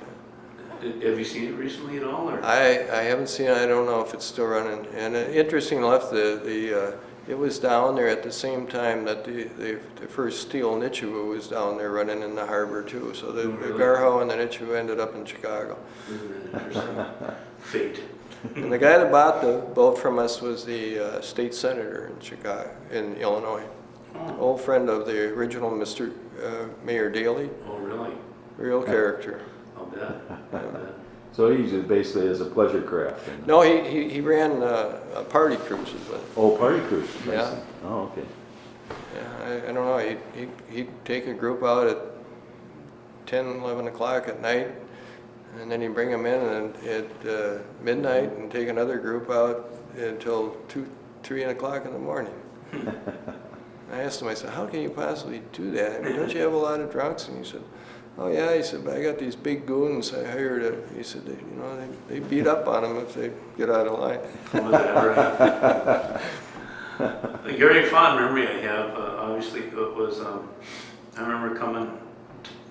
Have you seen it recently at all, or? I haven't seen it. I don't know if it's still running. And interesting enough, it was down there at the same time that the first steel Nichua was down there running in the harbor too. So the Garho and the Nichua ended up in Chicago. Isn't that interesting? Fate. And the guy that bought the boat from us was the state senator in Chicago, in Illinois. Oh. Old friend of the original Mr. Mayor Daley. Oh, really? Real character. I'll bet. I'll bet. So he used it basically as a pleasure craft. And, No, he ran party cruises with it. oh, party cruise. I Yeah. see. Oh, okay. Yeah, I don't know, he'd take a group out at 10, 11 o'clock at night, and then he'd bring them in at midnight and take another group out until 2, 3 o'clock in the morning. I asked him, I said, how can you possibly do that? I mean, don't you have a lot of drunks? And he said, oh yeah, he said, but I got these big goons I hired. He said, they beat up on them if they get out of line. Was that right? A very fond memory I have, obviously, it was, I remember coming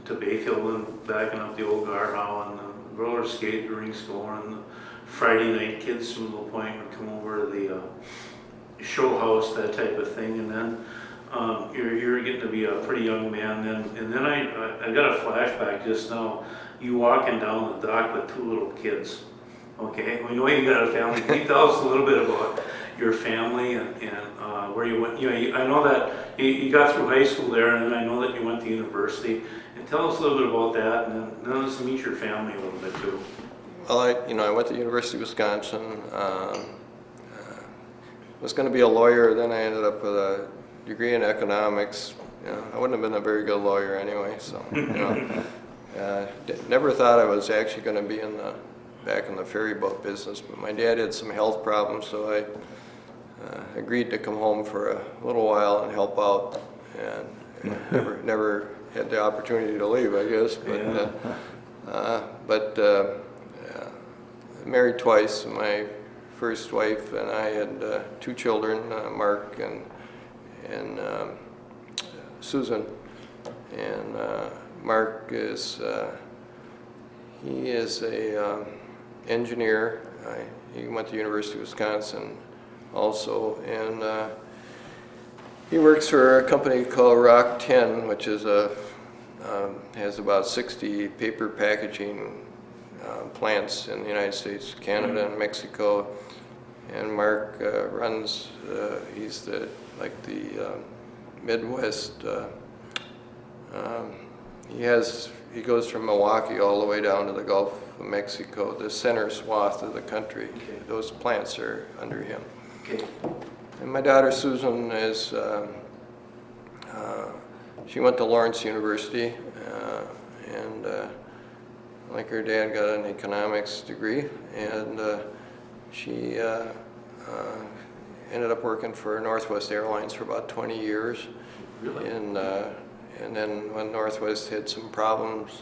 to Bayfield and backing up the old Garhow and the roller skate rinks going, and the Friday night kids from Little Point would come over to the show house, that type of thing, and then you're getting to be a pretty young man then, and then I got a flashback just now. You walking down the dock with 2 little kids. Okay, we know you got a family. Can you tell us a little bit about your family and where you went? I know that you got through high school there, and then I know that you went to university. And tell us a little bit about that, and then let's meet your family a little bit too. Well, I went to University of Wisconsin. Was going to be a lawyer, then I ended up with a degree in economics. I wouldn't have been a very good lawyer anyway, so never thought I was actually going to be back in the ferry boat business. But my dad had some health problems, so I agreed to come home for a little while and help out, and never had the opportunity to leave, I guess. But married twice. My first wife and I had 2 children, Mark and Susan. And Mark is he is a engineer. He went to University of Wisconsin also, and he works for a company called Rock 10, which is has about 60 paper packaging plants in the United States, Canada, and Mexico. And Mark runs, he's the Midwest, he goes from Milwaukee all the way down to the Gulf of Mexico, the center swath of the country. Okay. Those plants are under him. Okay. And my daughter Susan is, she went to Lawrence University, and like her dad got an economics degree, and she ended up working for Northwest Airlines for about 20 years. Really? And then when Northwest had some problems,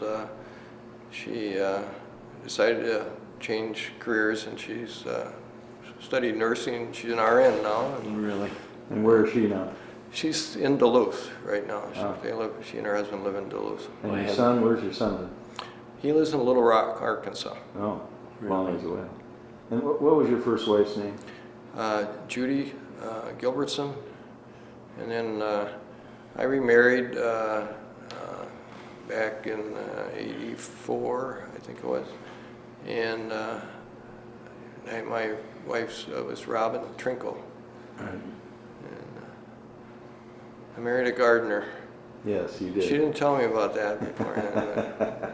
she decided to change careers, and she's studied nursing. She's an RN now. And Really? And where is she now? she's in Duluth right now. Oh. She and her husband live in Duluth. And your son, where's your son live? He lives in Little Rock, Arkansas. Oh, long ways away. And what was your first wife's name? Judy Gilbertson. And then I remarried back in '84, I think it was. And my wife's was Robin Trinkle. Right. And I married a gardener. Yes, you did. She didn't tell me about that beforehand,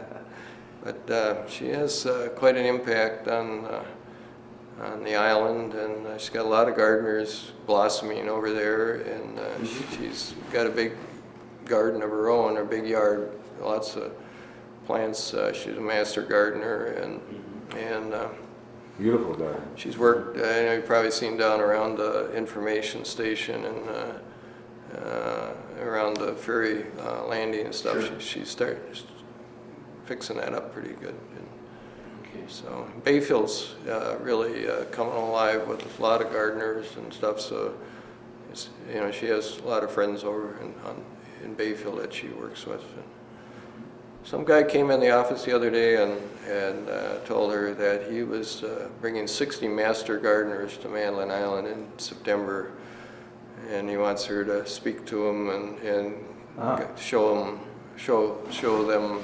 but she has quite an impact on the island, and she's got a lot of gardeners blossoming over there, and she's got a big garden of her own, a big yard, lots of plants. She's a master gardener, and Beautiful garden. she's worked. I know you've probably seen down around the information station and around the ferry landing and stuff. Sure. She started fixing that up pretty good. Okay. So Bayfield's really coming alive with a lot of gardeners and stuff. So it's, she has a lot of friends over in Bayfield that she works with. Some guy came in the office the other day and told her that he was bringing 60 master gardeners to Madeline Island in September, and he wants her to speak to them and show them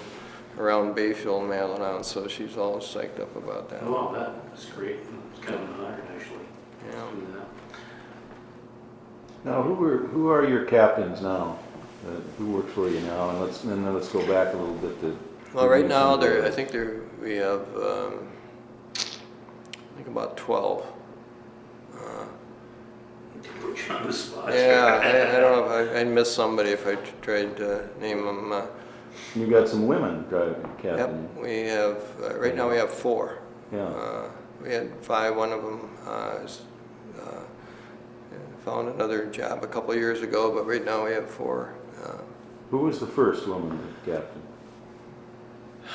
around Bayfield and Madeline Island. So she's all psyched up about that. Oh, that's great. It's kind of an honor, actually. Yeah. To do that. Now, who are your captains now? Who works for you now? And then let's go back a little bit to. Well, right now we have I think about 12. Put you on the spot. Yeah, I don't know if I'd miss somebody if I tried to name them. You got some women driving Yep, captain. we have, right now we have 4. Yeah. We had 5, one of them found another job a couple of years ago, but right now we have 4. Who was the first woman captain?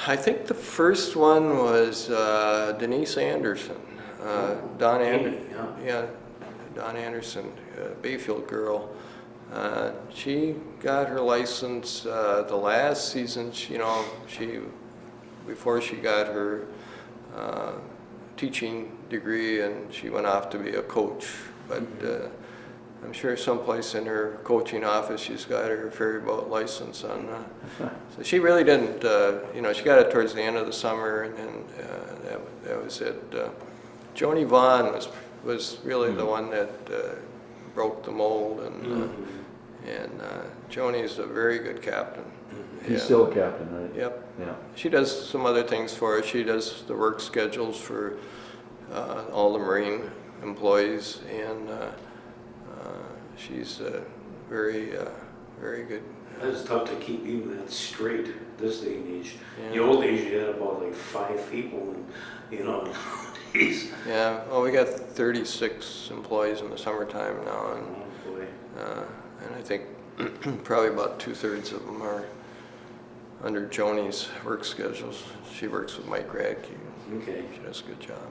I think the first one was Denise Anderson. Don Anderson. Yeah, Don Anderson, Bayfield girl. She got her license the last season. Before she got her teaching degree, and she went off to be a coach. But I'm sure someplace in her coaching office she's got her ferry boat license on. So she really didn't. She got it towards the end of the summer, and then that was it. Joni Vaughn was really the one that broke the mold, and Joni's a very good captain. He's still a captain, right? Yep. Yeah. She does some other things for us. She does the work schedules for all the Marine employees, and she's very, very good. It's tough to keep even that straight this day and age. Yeah. In the old days, you had about like 5 people, and nowadays. Yeah, well, we got 36 employees in the summertime now, Oh boy. and I think probably about 2/3 of them are under Joni's work schedules. She works with Mike Radke. Okay. She does a good job.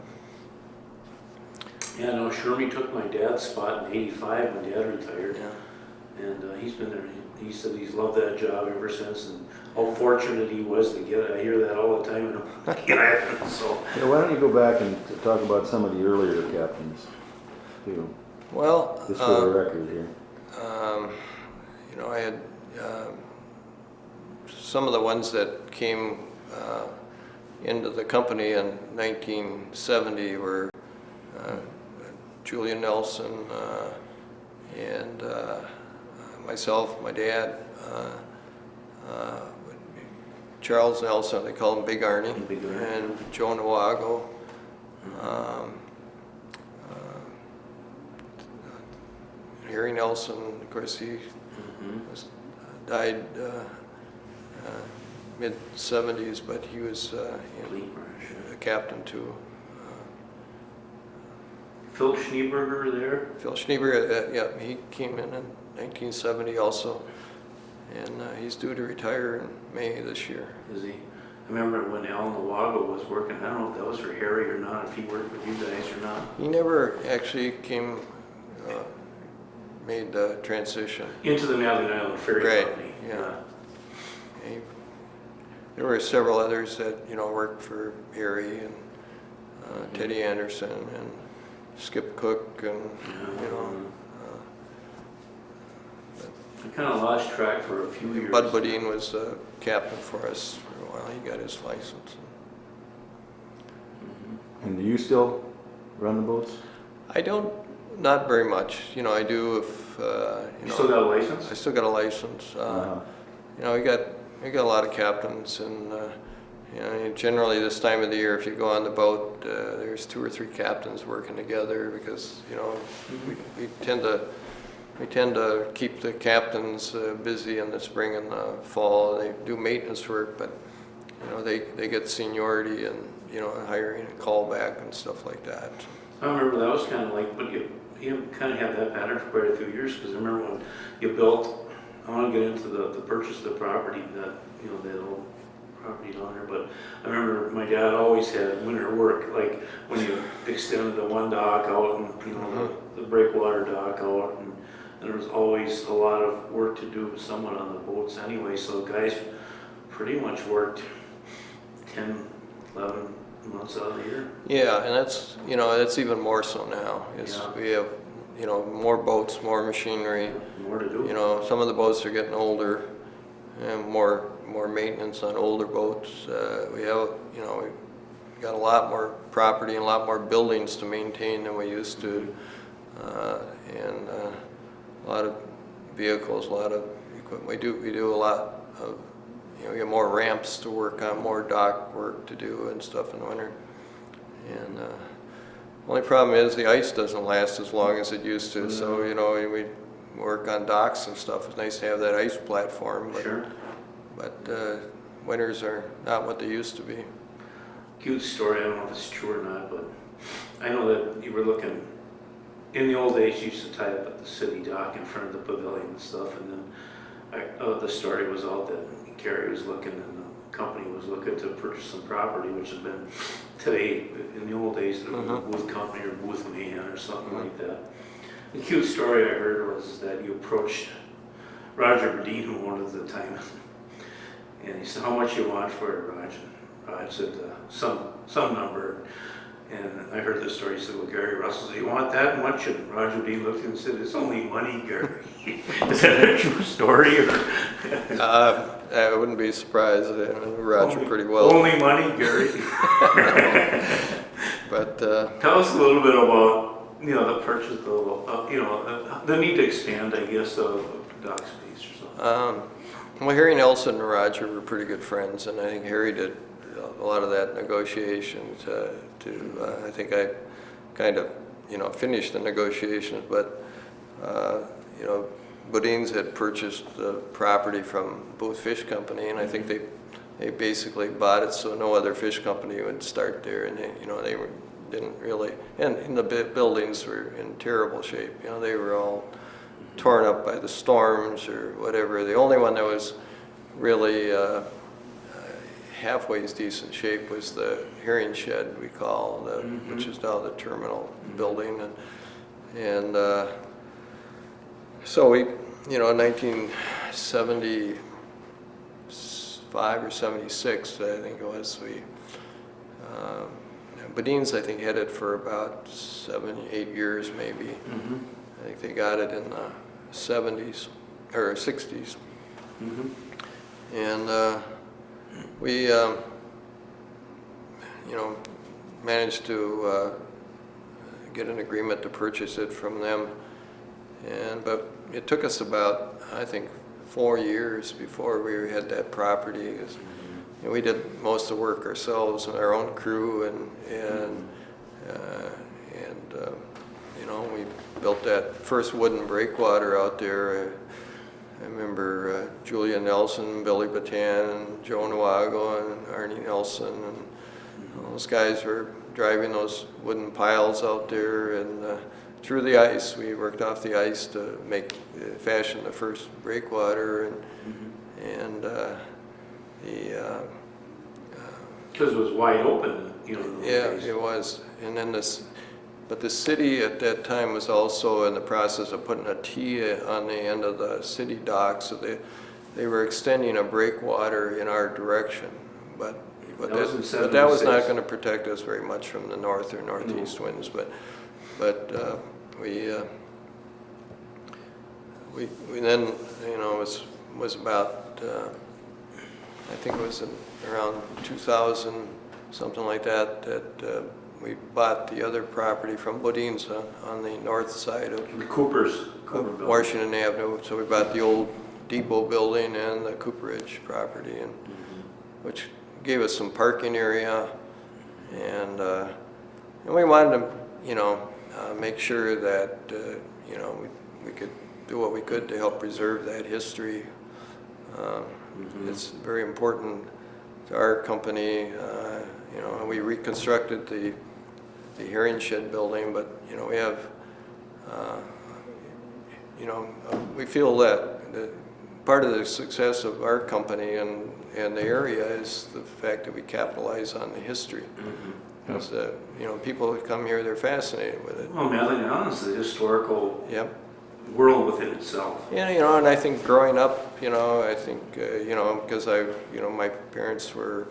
Yeah, no, Shermy took my dad's spot in '85 when Dad retired, Yeah. and he's been there. He said he's loved that job ever since, and how fortunate he was to get it. I hear that all the time, and so. Yeah, why don't you go back and talk about some of the earlier captains, too, Well, just for the record here. I had some of the ones that came into the company in 1970 were Julian Nelson and myself, my dad, Charles Nelson, they call him Big Arnie, Big Arnie. and Joe Nawago. Harry Nelson, of course, he died mid-70s, but he was a captain too. Phil Schneeberger there. Phil Schneeberger, yeah, he came in 1970 also, and he's due to retire in May this year. Is he? I remember when Al Nawago was working. I don't know if that was for Harry or not. If he worked with you guys or not. He never actually made the transition. Into the Madeline Island Ferry Right, Company. yeah. There were several others that worked for Harry and Teddy Anderson and Skip Cook and I kind of lost track for a few years. Bud Bodine was captain for us for a while. He got his license. And do you still run the boats? I don't, not very much. You know, I do if, You still got a license? I still got a license. Uh-huh. You know, we got a lot of captains, and you know, generally this time of the year, if you go on the boat, there's 2 or 3 captains working together because you know we tend to keep the captains busy in the spring and the fall. They do maintenance work, but you know they get seniority and you know hiring and callback and stuff like that. I remember that was kind of like, but you kind of had that pattern for quite a few years, because I remember when you built, I want to get into the purchase of the property, that, you know, the old property down there, but I remember my dad always had winter work, like when you extended the one dock out and, you know, the breakwater dock out, and there was always a lot of work to do somewhat on the boats anyway, so guys pretty much worked 10, 11 months out of the year. Yeah, and that's, you know, that's even more so now. We have, you know, more boats, more machinery. More to do. You know, some of the boats are getting older, and more maintenance on older boats. We have, you know, we got a lot more property and a lot more buildings to maintain than we used to, and a lot of vehicles, a lot of equipment. We do a lot of, you know, we have more ramps to work on, more dock work to do and stuff in the winter. And only problem is the ice doesn't last as long as it used to. So, you know, we work on docks and stuff. It's nice to have that ice platform, but, Sure. but winters are not what they used to be. Cute story, I don't know if it's true or not, but I know that you were looking, in the old days, you used to tie up at the city dock in front of the pavilion and stuff, and then the story was out that Kerry was looking and the company was looking to purchase some property, which had been today, in the old days, it was a Booth Company or Booth Man or something like that. The cute story I heard was that you approached Roger Bedeen, who owned it at the time, and he said, "How much you want for it, Roger?" Rod said, some number. And I heard this story. He said, "Well, Gary Russell, do you want that much?" And Roger Dean looked and said, "It's only money, Gary." Is that a true story? Or? I wouldn't be surprised. I know Roger pretty well. Only money, Gary. But tell us a little bit about, you know, the purchase, you know, the need to expand, I guess, of dock space or something. well, Harry Nelson and Roger were pretty good friends, and I think Harry did a lot of that negotiation I think I kind of, you know, finished the negotiations, but, you know, Bodines had purchased the property from Booth Fish Company, and I think they basically bought it so no other fish company would start there, and they, you know, didn't really, and the buildings were in terrible shape. You know, they were all torn up by the storms or whatever. The only one that was really halfway decent shape was the herring shed, we call, which is now the terminal building, and so we, you know, in 1975 or 76, I think it was, we, Bodines, I think, had it for about 7, 8 years maybe. I think they got it in the 70s or 60s. And we, you know, managed to get an agreement to purchase it from them. But it took us about, I think, 4 years before we had that property. You know, we did most of the work ourselves and our own crew, and you know, we built that first wooden breakwater out there. I remember Julia Nelson, Billy Batan, and Joe Nawago, and Arnie Nelson, and all those guys were driving those wooden piles out there, and through the ice. We worked off the ice to fashion the first breakwater, and Because it was wide open, you know. yeah, it was. And then but the city at that time was also in the process of putting a T on the end of the city dock, so they were extending a breakwater in our direction, but that was not going to protect us very much from the north or northeast winds. But we we then, you know, was about, I think it was around 2000, something like that, that we bought the other property from Bodines on the north side of The Cooper building. Washington Avenue. So we bought the old depot building and the Cooperage property, and which gave us some parking area, and we wanted to, you know, make sure that you know, we could do what we could to help preserve that history. It's very important to our company. You know, and we reconstructed the herring shed building, but you know, we have, you know, we feel that part of the success of our company and the area is the fact that we capitalize on the history. Because you know, people that come here, they're fascinated with it. Well, Medley Island is the historical Yep. world within itself. Yeah, you know, and I think growing up, you know, I think, you know, because you know, my parents were,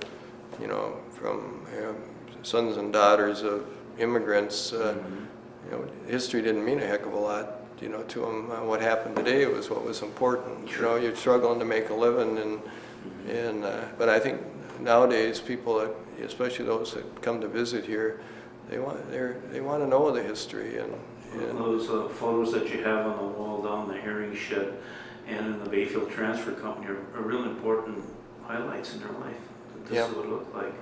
you know, from sons and daughters of immigrants, you know, history didn't mean a heck of a lot, you know, to them. What happened today was what was important. You know, you're struggling to make a living, and but I think nowadays people, especially those that come to visit here, they want to know the history, and Those photos that you have on the wall down the herring shed and in the Bayfield Transfer Company are real important highlights in their life. That this is what it looked like.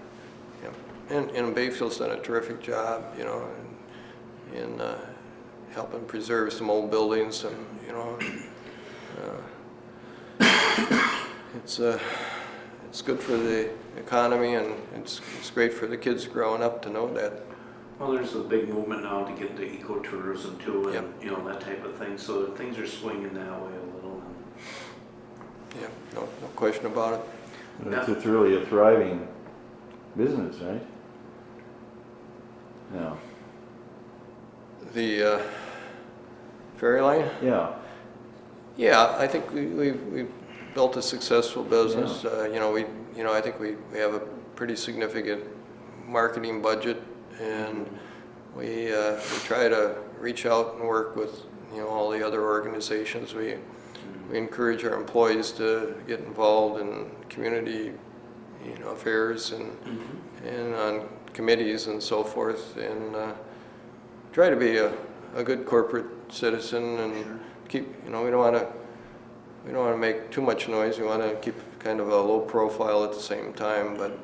yeah, and Bayfield's done a terrific job, you know, in helping preserve some old buildings, and you know, it's good for the economy, and it's great for the kids growing up to know that. Well, there's a big movement now to get into ecotourism too, and Yep. you know, that type of thing. So things are swinging that way a little. Yeah, no question about it. It's really a thriving business, right? Yeah. The ferry line? Yeah. Yeah, I think we built a successful business. You know, I think we have a pretty significant marketing budget, and we try to reach out and work with, you know, all the other organizations. We encourage our employees to get involved in community, you know, affairs and on committees and so forth, and try to be a good corporate citizen, and keep, you know, we don't want to make too much noise. We want to keep kind of a low profile at the same time, but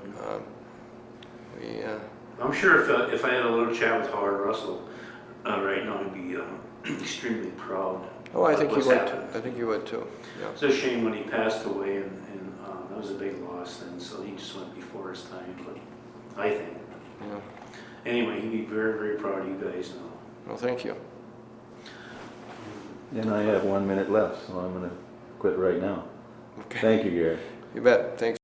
I'm sure if I had a little chat with Howard Russell right now, I'd be extremely proud. Oh, I think of you what's would. happened. I think you would too. Yeah. It's a shame when he passed away, and that was a big loss then, so he just went before his time, but I think. Yeah. Anyway, he'd be very, very proud of you guys now. Well, thank you. And I have 1 minute left, so I'm going to quit right now. Okay. Thank you, Gary. You bet. Thanks.